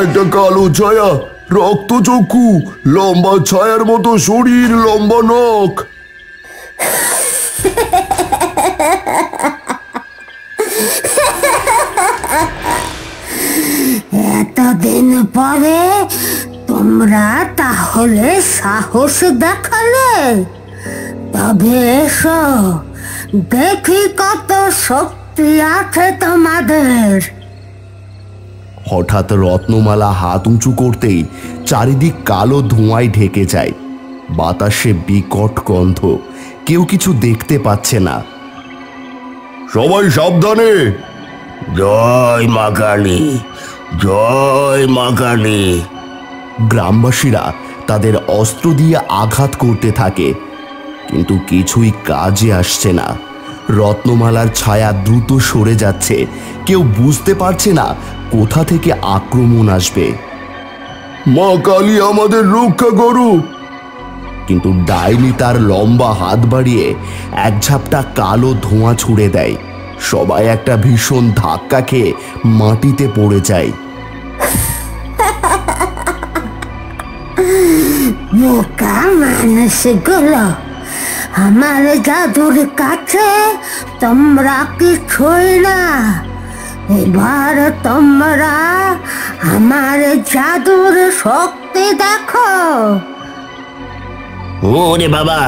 একটা কালো ছায়া, রক্তচক্ষু, লম্বা ছায়ার মতো শরীর, লম্বা নখ। এতদিন পরে তোমরা তাহলে সাহস দেখালে? তবে এসো, দেখি কত শক্তি আছে তোমাদের। হঠাৎ রত্নমালা হাত উঁচু করতেই চারিদিক কালো ধোঁয়ায় ঢেকে যায়। বাতাসে বিকট গন্ধ, কেউ কিছু দেখতে পাচ্ছে না। সবাই সাবধানে। জয় মা কালী, জয় মা কালী। গ্রামবাসীরা তাদের অস্ত্র দিয়ে আঘাত করতে থাকে, কিন্তু কিছুই কাজে আসছে না। রত্নমালার ছায়া দ্রুত সরে যাচ্ছে, কেউ বুঝতে পারছে না কোথা থেকে আক্রমণ আসবে। মা কালী আমাদের রক্ষা করো। কিন্তু ডাইনি তার লম্বা হাত বাড়িয়ে এক ঝাপটা কালো ধোঁয়া ছুড়ে দেয়। সবাই একটা ভীষণ ধাক্কা খেয়ে মাটিতে পড়ে যায়। বোকা মানুষগুলো, আমার জাদুর কাছে তোমরা কিছুই না। এবার তোমরা আমার জাদুর শক্তি দেখো। ওরে বাবা,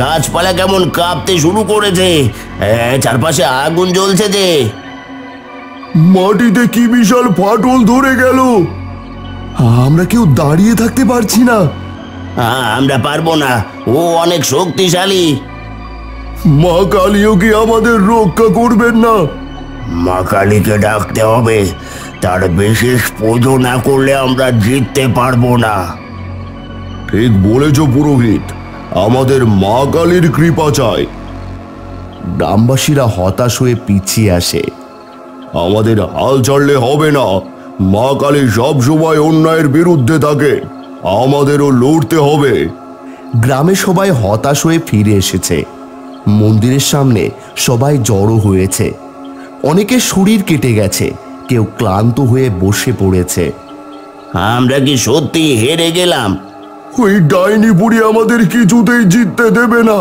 গাছপালা কেমন কাঁপতে শুরু করেছে। চারপাশে আগুন জ্বলছে যে। মাটিতে কি বিশাল ফাটল ধরে গেল। আমরা কেউ দাঁড়িয়ে থাকতে পারছি না। আমরা পারবো না, ও অনেক শক্তিশালী। মা কালীও কি আমাদের রক্ষা করবেন না? মা কালীকে ডাকতে হবে, তার বিশেষ পুজো না করলে আমরা জিততে পারবো না। ঠিক বলেছ পুরোহিত, আমাদের মা কালীর কৃপা চাই। গ্রামবাসীরা হতাশ হয়ে পিছিয়ে আসে। আমাদের হাল ছাড়লে হবে না, মা কালী সব সময় অন্যায়ের বিরুদ্ধে থাকে, আমাদেরও লড়তে হবে। গ্রামে সবাই হতাশ হয়ে ফিরে এসেছে। মন্দিরের সামনে সবাই জড়ো হয়েছে। অনেকের শরীর কেটে গেছে, কেউ ক্লান্ত হয়ে বসে পড়েছে। আমরা কি সত্যি হেরে গেলাম? ওই ডাইনি বুড়ি আমাদের কিছুতেই জিততে দেবে না,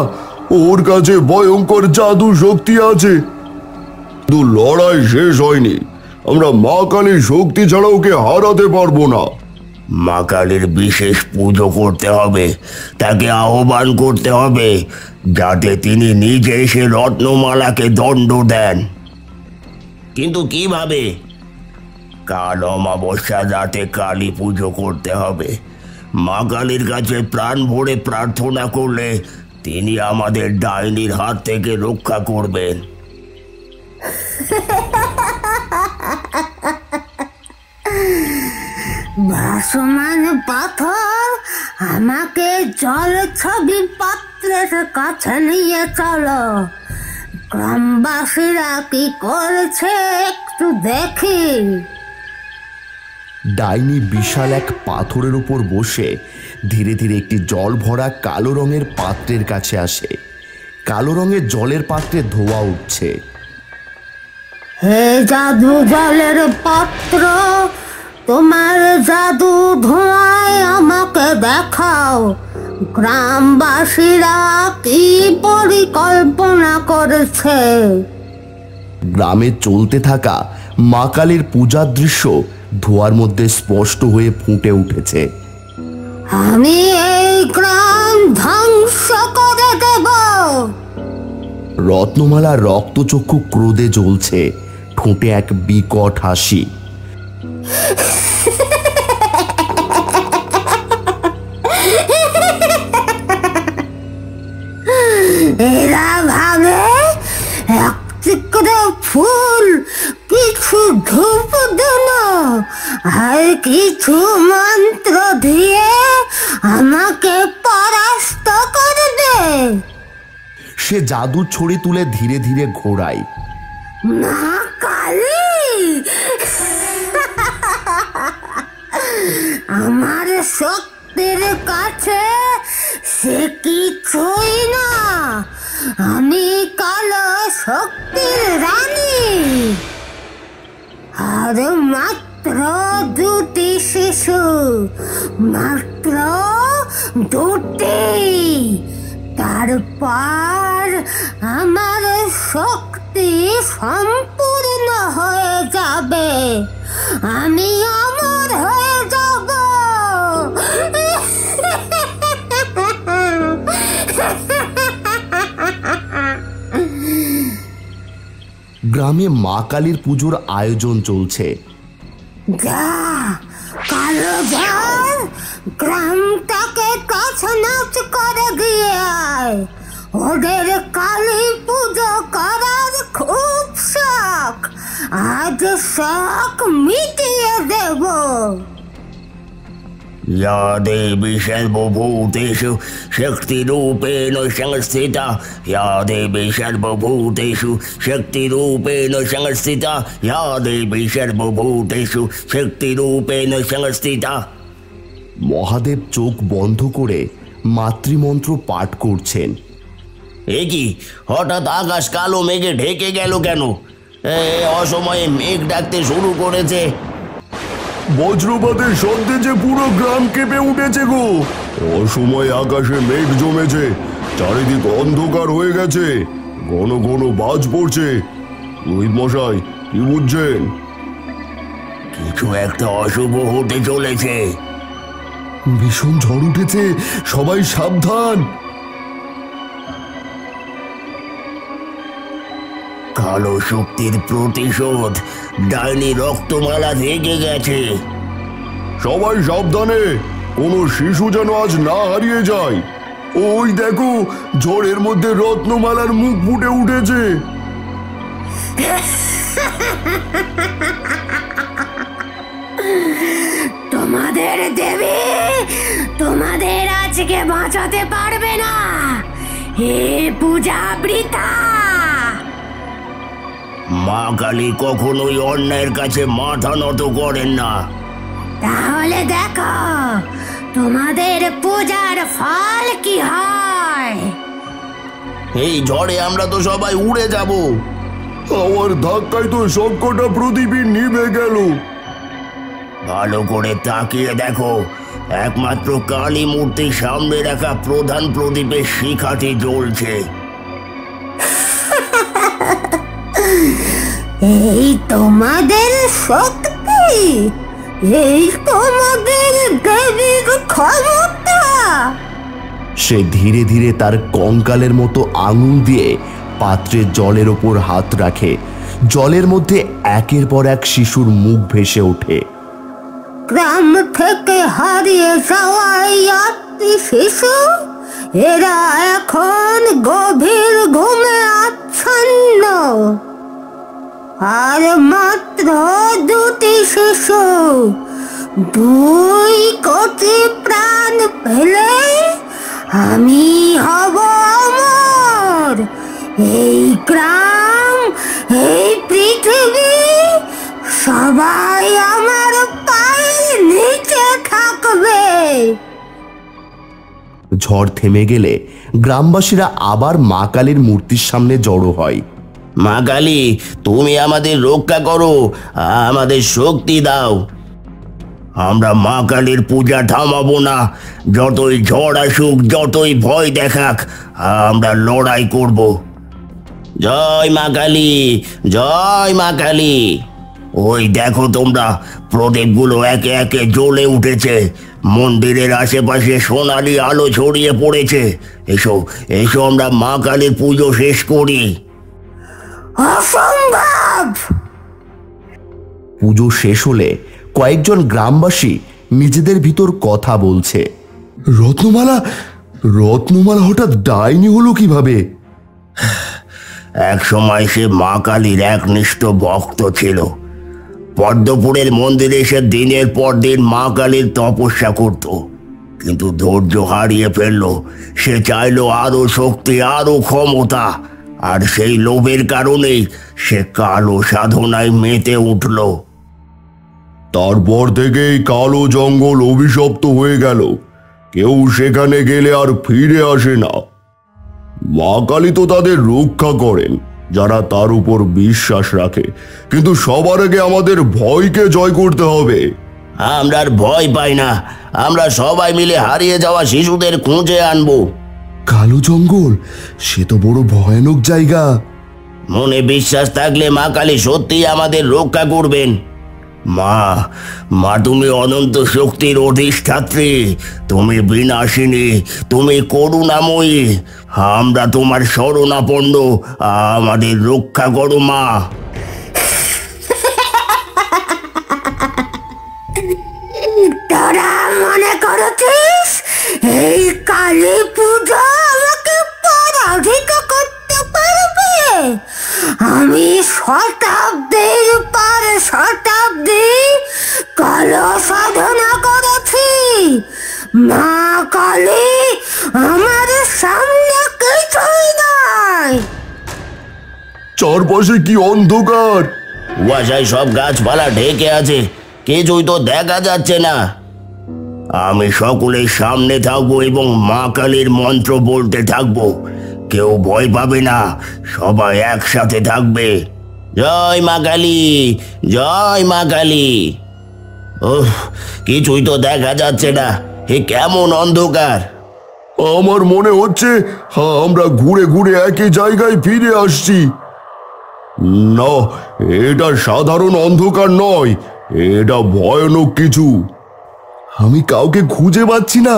ওর কাছে ভয়ঙ্কর জাদু শক্তি আছে। কিন্তু লড়াই শেষ হয়নি, আমরা মা কালীর শক্তি ছাড়া ওকে হারাতে পারবো না। মা কালীর বিশেষ পুজো করতে হবে, তাকে আহ্বান করতে হবে, যাতে তিনি নিজে এসে রত্নমালাকে দণ্ড দেন। কিন্তু কিভাবে? কাল অমাবস্যা রাতে কালী পুজো করতে হবে। মা কালীর কাছে প্রাণ ভরে প্রার্থনা করলে তিনি আমাদের ডাইনির হাত থেকে রক্ষা করবেন। ভাসমান পাথর, আমাকে জল ছবি পাত্রের কাছে নিয়ে চলো। গ্রামবাসীরা কি করছে একটু দেখি। ডাইনি বিশাল এক পাথরের উপর বসে ধীরে ধীরে একটি জল ভরা কালো রঙের পাত্রের কাছে আসে। কালো রঙের জলের পাত্রে ধোঁয়া উঠছে। হে জাদু জলের পাত্র, তোমার জাদু ধোঁয়ায় আমাকে দেখাও। গ্রামবাসীরা কি পরিকল্পনা করেছে? গ্রামে চলতে থাকা মা কালীর পূজার দৃশ্য ধোঁয়ার মধ্যে স্পষ্ট হয়ে ফুটে উঠেছে। আমি এই গ্রাম ধ্বংস করে দেব। রত্নমালা রক্তচক্ষু ক্রোধে জ্বলছে, ঠোঁটে এক বিকট হাসি। এরা ভাবে একটি করে ফুল, কিছু ধূপ দেনো আর কিছু মন্ত্র দিয়ে আমাকে পরাস্ত করবে। সে জাদুর ছড়ি তুলে ধীরে ধীরে ঘোরায়। মা কালী, আমার শক্তির কাছে সে কিছুই না। আমি কালো শক্তির রানী। আর মাত্র দুটি শিশু, মাত্র দুটি। তারপর আমার শক্তি সম্পূর্ণ হয়ে যাবে, আমি অমর হয়ে যাব। গ্রামে মা কালীর পুজোর আয়োজন চলছে। যা কালো ঝড়, গ্রামটাকে তছনছ করে দিয়ে আয়। ওদের কালী পুজো করার খুব শখ, আজ শখ মিটিয়ে দেব। या देवी सर्वभूतेषु शक्तिरूपेण संस्थिता, या देवी सर्वभूतेषु शक्तिरूपेण संस्थिता, या देवी सर्वभूतेषु शक्तिरूपेण संस्थिता। মহাদেব চোখ বন্ধ করে মাতৃমন্ত্র পাঠ করছেন। এ কি হঠাৎ আকাশ কালো মেঘে ঢেকে গেল কেন? অসময়ে মেঘ ডাকতে শুরু করেছে। বজ্রপাতের শব্দে যে পুরো গ্রাম কেঁপে উঠেছে গো। অসময়ে আকাশে মেঘ জমেছে, চারিদিক অন্ধকার হয়ে গেছে, ঘন ঘন বাজ পড়ছে। রোহিত মশাই, কি বুঝছেন? কিছু একটা অশুভ হতে চলেছে। ভীষণ ঝড় উঠেছে, সবাই সাবধান। কালো শক্তির প্রতিশোধ, ডাইনি রক্তমালা থেকে গেছে। সবাই সাবধানে, কোনো শিশু যেন আজ না হারিয়ে যায়। ওই দেখো, ঝড়ের মধ্যে রত্নমালার মুখ ফুটে উঠেছে। তোমাদের দেবী তোমাদের আজকে বাঁচাতে পারবে না। হে পূজা বৃথা। মা কালী কখনোই অন্যায়ের কাছে মাথা নত করেন না। তাহলে দেখো তোমাদের পূজার ফল কি হয়। এই ঝড়ে আমরা তো সবাই উড়ে যাব। আমার ধাক্কায় তো সবকটা প্রদীপই নিভে গেল। ভালো করে তাকিয়ে দেখো, একমাত্র কালী মূর্তির সামনে রাখা প্রধান প্রদীপের শিখাটি জ্বলছে। এই তোমাদের শক্তি, এই তোমাদের দেবীর ক্ষমতা। সে ধীরে ধীরে তার কঙ্কালের মতো আঙুল দিয়ে পাত্রের জলের ওপর হাত রাখে। জলের মধ্যে একের পর এক শিশুর মুখ ভেসে ওঠে। গ্রাম থেকে হারিয়ে যাওয়া এই আত্মী শিশু, এরা এখন গভীর ঘুমে আচ্ছন্ন। আর মাত্র দুটি শিশু, 2 কোটি প্রাণ পেলে আমি হব অমর। এই গ্রাম, এই পৃথিবী, সবাই আমার পায়ের নিচে থাকবে। ঝড় থেমে গেলে গ্রামবাসীরা আবার মা কালীর মূর্তির সামনে জড়ো হয়। মা কালী, তুমি আমাদের রক্ষা করো, আমাদের শক্তি দাও। আমরা মা কালীর পূজা থামাবো না। যতই ঝড় আসুক, যতই ভয় দেখাক, আমরা লড়াই করব। জয় মা কালী, জয় মা কালী। ওই দেখো তোমরা, প্রদীপগুলো একে একে জ্বলে উঠেছে। মন্দিরের আশেপাশে সোনালি আলো ছড়িয়ে পড়েছে। এসো এসো, আমরা মা কালীর পুজো শেষ করি। অসম্ভব। পুজো শেষ হলে কয়েকজন গ্রামবাসী নিজেদের ভিতর কথা বলছে। রত্নমালা রত্নমালা হঠাৎ ডাইনি হলো কিভাবে? এক সময় সে মা কালীর একনিষ্ঠ ভক্ত ছিল। পদ্মপুরের মন্দিরে সে দিনের পর দিন মা কালীর তপস্যা করত, কিন্তু ধৈর্য হারিয়ে ফেলল। সে চাইলো আরো শক্তি, আরো ক্ষমতা, আর সেই লোভের কারণেই সে কালো সাধনায় মেতে উঠল। তারপর থেকেই কালো জঙ্গল অভিশপ্ত হয়ে গেল। কেউ সেখানে গেলে আর ফিরে আসে না। মা কালী তো তাদের রক্ষা করেন যারা তার উপর বিশ্বাস রাখে, কিন্তু সবার আগে আমাদের ভয়কে জয় করতে হবে। আমরা আর ভয় পাই না। আমরা সবাই মিলে হারিয়ে যাওয়া শিশুদের খুঁজে আনবো। কালো জঙ্গল, সে তো বড় ভয়ানক জায়গা। মনে বিশ্বাস থাকলে মা কালী সত্যিই আমাদের রক্ষা করবেন। মা মা তুমি অনন্ত শক্তির অধিষ্ঠাত্রী, তুমি বিনাশিনী, তুমি করুণাময়ী। আমরা তোমার শরণাপন্ন, আমাদের রক্ষা করো মা। তোরা মনে করছিস এই কালী পূজা আমাকে পরাজিত করতে পারবে? আমি শতাব্দীর পর শতাব্দী কালো সাধনা করেছি। মা কালী আমার সামনে কিছুই নাই। চারপাশে কি অন্ধকার! কুয়াশায় সব গাছপালা ঢেকে আছে, কিছুই তো দেখা যাচ্ছে না। আমি সকলের সামনে থাকবো এবং মা কালীর মন্ত্র বলতে থাকবো। কেউ ভয় পাবে না, সবাই একসাথে থাকবে। জয় মা কালী, জয় মা কালী। ওহ, কিছুই তো দেখা যাচ্ছে না, এ কেমন অন্ধকার। আমার মনে হচ্ছে আমরা ঘুরে ঘুরে একই জায়গায় ফিরে আসছি। না, এটা সাধারণ অন্ধকার নয়, এটা ভয়ানক কিছু। আমি কাউকে খুঁজে পাচ্ছি না।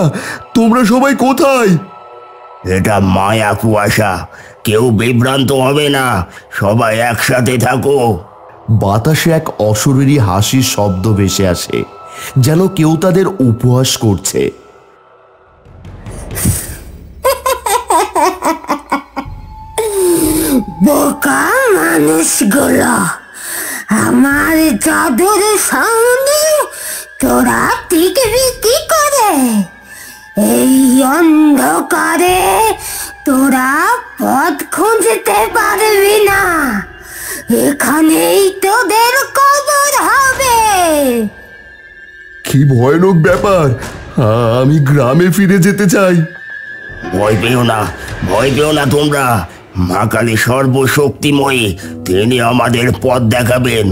তোমরা সবাই কোথায়? এটা মায়া কুয়াশা, কেউ বিভ্রান্ত হবে না, সবাই একসাথে থাকো। বাতাসে এক অশরীরী হাসির শব্দ ভেসে আসে, যেন কেউ তাদের উপহাস করছে। বোকা মানুষগুলো, আমার জাদুর সামনে তোরা টিকবি কি করে? এই অন্ধকারে তোরা পথ খুঁজতে পারবি না। এখানেই তোদের কবর হবে। কি ভয়ানক ব্যাপার! আমি গ্রামে ফিরে যেতে চাই। ভয় পেও না, ভয় পেও না তোমরা। মা কালী সর্বশক্তিময়ী, তিনি আমাদের পথ দেখাবেন।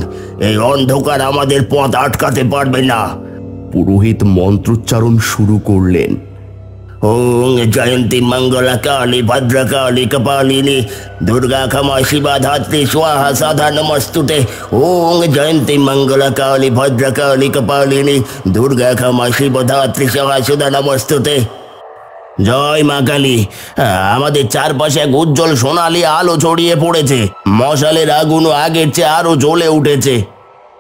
এই অন্ধকার আমাদের পথ আটকাতে পারবে না। পুরোহিত মন্ত্রোচ্চারণ শুরু করলেন। ওং জয়ন্তী মঙ্গলা কালী ভদ্রকালী কপালিনী দুর্গা ক্ষমা শিবা ধাত্রী স্বাহা সাধা নমস্তুতে। ওং জয়ন্তী মঙ্গলা কালী ভদ্রকালী কপালিনী দুর্গা ক্ষমা শিব ধাত্রী স্বাহা সুধা নমস্তুতে। জয় মা কালী। আমাদের চারপাশে এক উজ্জ্বল সোনালী আলো ছড়িয়ে পড়েছে। মশালের আগুনও আগের চেয়ে আরো জ্বলে উঠেছে।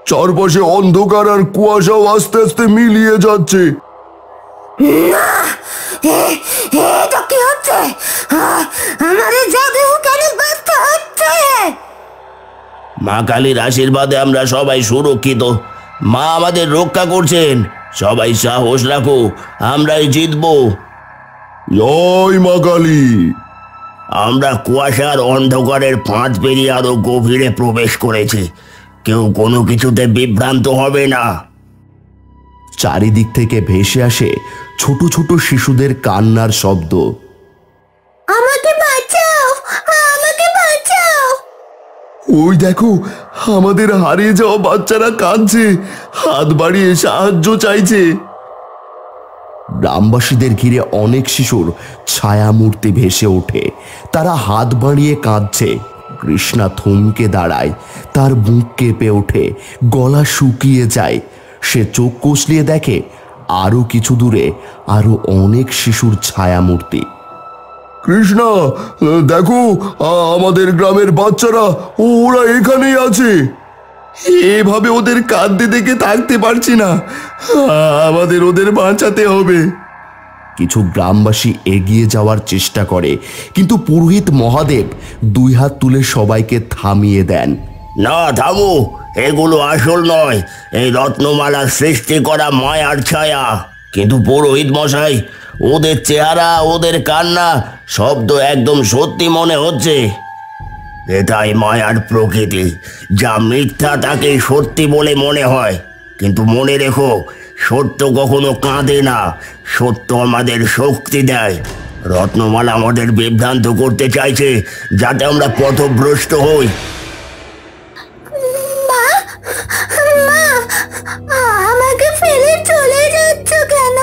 চারপাশে অন্ধকার আর কুয়াশাও আস্তে আস্তে মিলিয়ে যাচ্ছে। এটা কি হচ্ছে? আমাদের জাদু কেন ব্যর্থ হচ্ছে? মা কালীর আশীর্বাদে আমরা সবাই সুরক্ষিত। মা আমাদের রক্ষা করছেন। সবাই সাহস রাখো, আমরাই জিতবো। জয় মা কালী। আমরা কুয়াশার অন্ধকারের ফাঁদ পেরিয়ে আরো গভীরে প্রবেশ করেছি। কেউ কোনো কিছুতে বিভ্রান্ত হবে না। চারিদিক থেকে ভেসে আসে ছোট ছোট শিশুদের কান্নার শব্দ। আমাকে বাঁচাও, আমাকে বাঁচাও। ওই দেখো, আমাদের হারিয়ে যাওয়া বাচ্চারা কাঁদছে, হাত বাড়িয়ে সাহায্য চাইছে। গ্রামবাসীদের ঘিরে অনেক শিশুর ছায়ামূর্তি ভেসে ওঠে। তারা হাত বাড়িয়ে কাঁদছে। কৃষ্ণা থমকে দাঁড়ায়, তার বুক কেঁপে ওঠে, গলা শুকিয়ে যায়। সে চোখ কষলিয়ে দেখে আরো কিছু দূরে আরো অনেক শিশুর ছায়ামূর্তি। কৃষ্ণা, দেখো, আমাদের গ্রামের বাচ্চারা, ওরা এখানেই আছে। এভাবে ওদের কাঁদতে দেখে থাকতে পারছি না, আমাদের ওদের বাঁচাতে হবে। কিছু গ্রামবাসী এগিয়ে যাওয়ার চেষ্টা করে, কিন্তু পুরোহিত মহাদেব দুই হাত তুলে সবাইকে থামিয়ে দেন। না, থামো, এগুলো আসল নয়। এই রত্নমালার সৃষ্টি করা মায়ার ছায়া। কিন্তু পুরোহিত মশাই, ওদের চেহারা, ওদের কান্না, শব্দ একদম সত্যি মনে হচ্ছে। এটাই মায়ার প্রকৃতি। যা মিথ্যা তাকে সত্যি বলে মনে হয়। কিন্তু মনে রেখো, সত্য কখনো কাঁদে না। সত্য আমাদের শক্তি দেয়। রত্নমালা আমাদের বিভ্রান্ত করতে চাইছে, যাতে আমরা পথভ্রষ্ট হই। মা, মা, আমাকে ফেলে চলে যাচ্ছ কেন?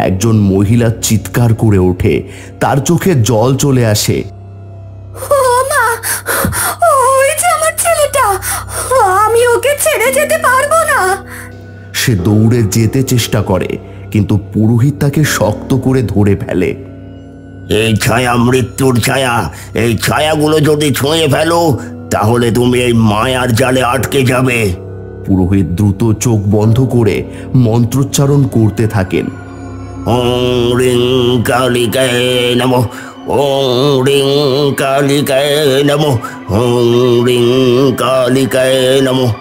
একজন মহিলা চিৎকার করে ওঠে, তার চোখে জল চলে আসে। ও মা, ওই যে আমার ছেলেটা, আমি ওকে ছেড়ে যেতে পারবো না। সে দৌড়ে যেতে চেষ্টা করে, কিন্তু পুরোহিত তাকে শক্ত করে ধরে ফেলে। এই ছায়া মৃত্যুর ছায়া। এই ছায়াগুলো যদি ছুঁয়ে ফেলো, তাহলে তুমি এই মায়ার জালে আটকে যাবে। পুরোহিত দ্রুত চোখ বন্ধ করে মন্ত্রোচ্চারণ করতে থাকেন। ওং রিং কালিকায় নমঃ, ওং রিং কালিকায় নমঃ, ওং রিং কালিকায় নমঃ।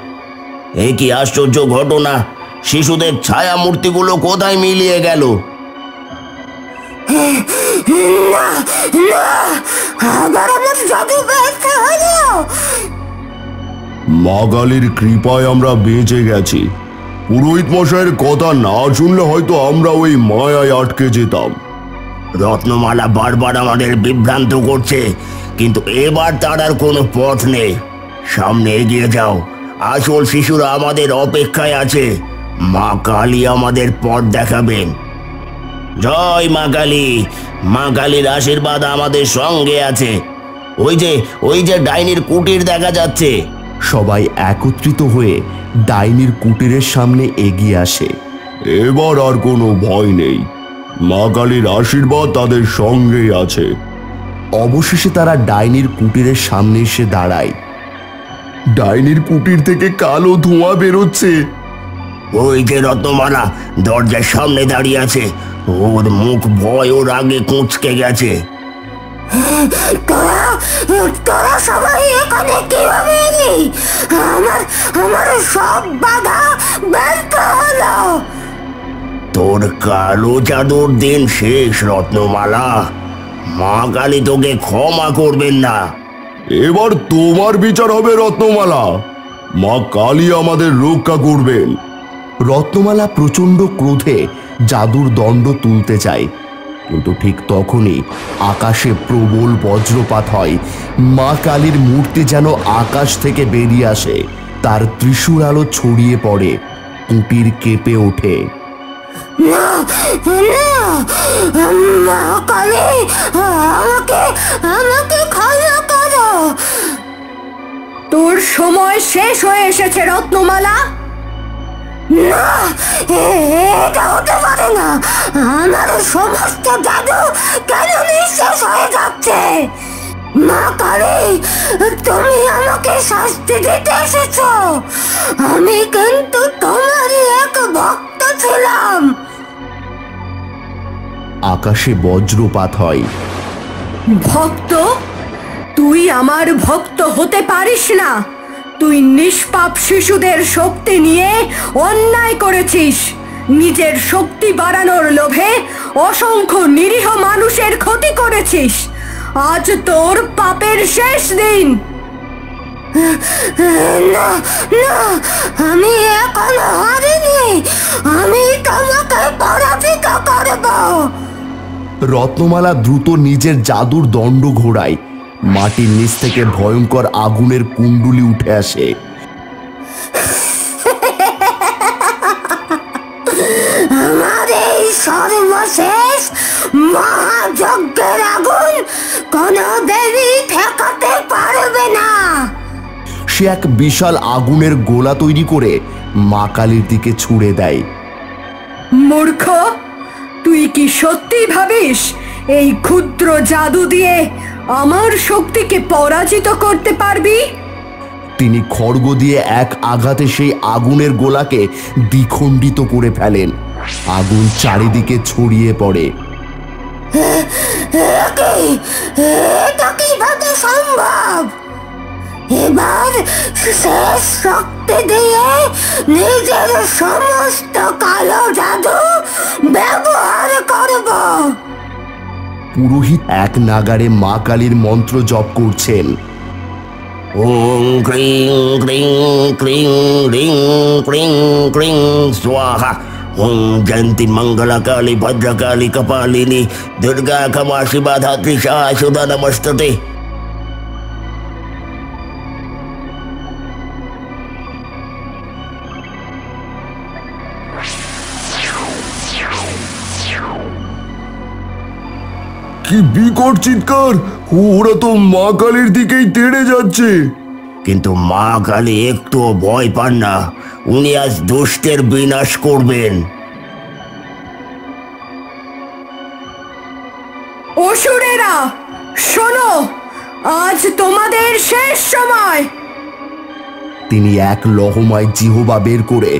এ কি আশ্চর্য ঘটনা! শিশুদের ছায়া মূর্তিগুলো কোথায় মিলিয়ে গেল? আবার আমার জাদু ব্যর্থ হলো। মা কালীর কৃপায় আমরা বেঁচে গেছি। পুরোহিত মশাইয়ের কথা না শুনলে হয়তো আমরা ওই মায়ায় আটকে যেতাম। রত্নমালা বারবার আমাদের বিভ্রান্ত করছে, কিন্তু এবার তার আর কোনো পথ নেই। সামনে এগিয়ে যাও, আসল শিশুরা আমাদের অপেক্ষায় আছে। মা কালী আমাদের পথ দেখাবেন। জয় মা কালী। মা কালীর আশীর্বাদ আমাদের সঙ্গে আছে। ওই যে ডাইনির কুটির দেখা যাচ্ছে। সবাই একত্রিত হয়ে ডাইনির কুটিরের সামনে এগিয়ে আসে। এবার আর কোনো ভয় নেই, মা কালীর আশীর্বাদ তাদের সঙ্গেই আছে। অবশেষে তারা ডাইনির কুটিরের সামনে এসে দাঁড়ায়। ডাইনির কুটির থেকে কালো ধোঁয়া বেরোচ্ছে। ওই যে রত্নমালা দরজার সামনে দাঁড়িয়ে আছে। ওর মুখ ভয় ও রাগে কুঁচকে গেছে। তোরা তোরা সবাই এখানে কিভাবে এলি? আমার সব বাধা ব্যর্থ হলো। তোর কালো জাদুর দিন শেষ রত্নমালা। মা কালী তোকে ক্ষমা করবেন না। এবার তোমার বিচার হবে রত্নমালা। মা কালী আমাদের রক্ষা করবেন। রত্নমালা প্রচণ্ড ক্রোধে জাদুর দণ্ড তুলতে চায়, কিন্তু ঠিক তখনই আকাশে প্রবল বজ্রপাত হয়। মা কালীর মূর্তি যেন আকাশ থেকে বেরিয়ে আসে, তার ত্রিশূল আলো ছড়িয়ে পড়ে, কুটির কেঁপে ওঠে। না না, মা কালী, আমাকে ক্ষমা করো। তোর সময় শেষ হয়ে এসেছে রত্নমালা। না, এটা হতে পারে না। আমার সমস্ত জাদু কেন নিঃশেষ হয়ে যাচ্ছে? মা কালী, তুমি আমাকে শাস্তি দিতে এসেছো। আমি কিন্তু তোমারই এক ভক্ত ছিলাম। আকাশে বজ্রপাত হয়। ভক্ত? তুই আমার ভক্ত হতে পারিস না। তুই নিষ্পাপ শিশুদের শক্তি নিয়ে অন্যায় করেছিস। নিজের শক্তি বাড়ানোর লোভে অসংখ্য নিরীহ মানুষের ক্ষতি করেছিস। আজ তোর পাপের শেষ দিন। না না, আমি এখনো হারিনি। আমি তোমাকে পরাজিত করব। রত্নমালা দ্রুত নিজের জাদুর দণ্ড ঘোরায়। মাটির নিচ থেকে ভয়ঙ্কর আগুনের কুণ্ডুলি উঠে আসে। আমার এই সর্বশেষ মহাযজ্ঞের আগুন কোনো দেবী ঠেকাতে পারবে না। সে এক বিশাল আগুনের গোলা তৈরি করে মা কালীর দিকে ছুঁড়ে দেয়। মূর্খ, তুই কি সত্যি ভাবিস এই ক্ষুদ্র জাদু দিয়ে আমার শক্তিকে পরাজিত করতে পারবি? তিনি খড়গ দিয়ে এক আঘাতে সেই আগুনের গোলাকে দ্বিখণ্ডিত করে ফেলেন। আগুন চারিদিকে ছড়িয়ে পড়ে। এটা কিভাবে সম্ভব? এবার শেষ শক্তি দিয়ে নিজের সমস্ত কালো জাদু ব্যবহার করব। পুরোহিত এক নাগাড়ে মা কালীর মন্ত্র জপ করছেন। ওং ক্রিং ক্রিং ক্রিং রিং ক্রিং ক্রিং স্বাহা। ওং জয়ন্তী মঙ্গলা কালী ভদ্রকালী কপালিনী দুর্গা ক্ষমা শিবা ধাত্রী সুধা নমস্ততে। কি বিকট চিৎকার! ওরা তো মা কালীর দিকেই তেড়ে যাচ্ছে। কিন্তু মা কালী একটুও ভয় পান না। উনি আজ দুষ্টের বিনাশ করবেন। অসুরেরা শোনো, আজ তোমাদের শেষ সময়। তিনি এক লহমায় জিহবা বের করে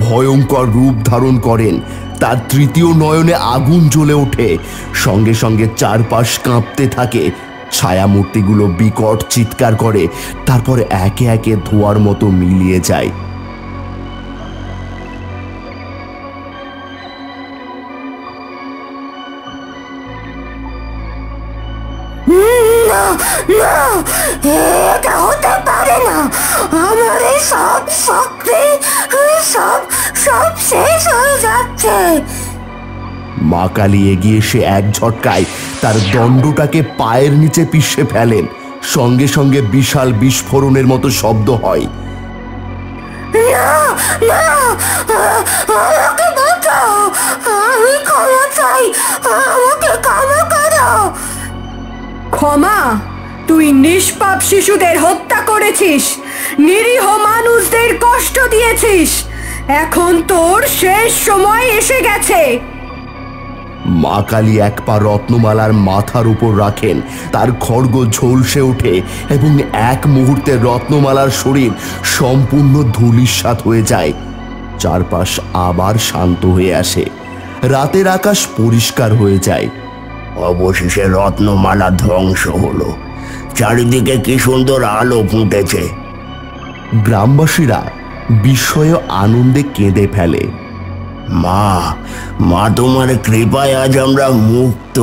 ভয়ঙ্কর রূপ ধারণ করেন। তার তৃতীয় নয়নে আগুন জ্বলে ওঠে। সঙ্গে সঙ্গে চারপাশ কাঁপতে থাকে। ছায়ামূর্তিগুলো বিকট চিৎকার করে, তারপর একে একে ধোঁয়ার মতো মিলিয়ে যায়। না না, এটা হতে পারে না। আমার এই সব শক্তি সব শেষ হয়ে যাচ্ছে। মা কালী এগিয়ে এসে এক ঝটকায় তার দণ্ডটাকে পায়ের নিচে পিষে ফেলেন। সঙ্গে সঙ্গে বিশাল বিস্ফোরণের মতো শব্দ হয়। না না, আমাকে বাঁচাও। আমি ক্ষমা চাই। আমাকে ক্ষমা করো। ক্ষমা? তুই নিষ্পাপ শিশুদের হত্যা করেছিস, নিরীহ মানুষদের কষ্ট দিয়েছিস। এখন তোর শেষ সময় এসে গেছে। মা কালী এক পা রত্নমালার মাথার উপর রাখেন। তার খড়গ ঝলসে ওঠে এবং এক মুহূর্তে রত্নমালার শরীর সম্পূর্ণ ধূলিসাৎ হয়ে যায়। চারপাশ আবার শান্ত হয়ে আসে। রাতের আকাশ পরিষ্কার হয়ে যায়। অবশেষে রত্নমালা ধ্বংস হলো। চারিদিকে কি সুন্দর আলো ফুটেছে। গ্রামবাসীরা বিস্ময় আনন্দে কেঁদে ফেলে। মা, মা তোমার কৃপায় আজ আমরা মুক্ত।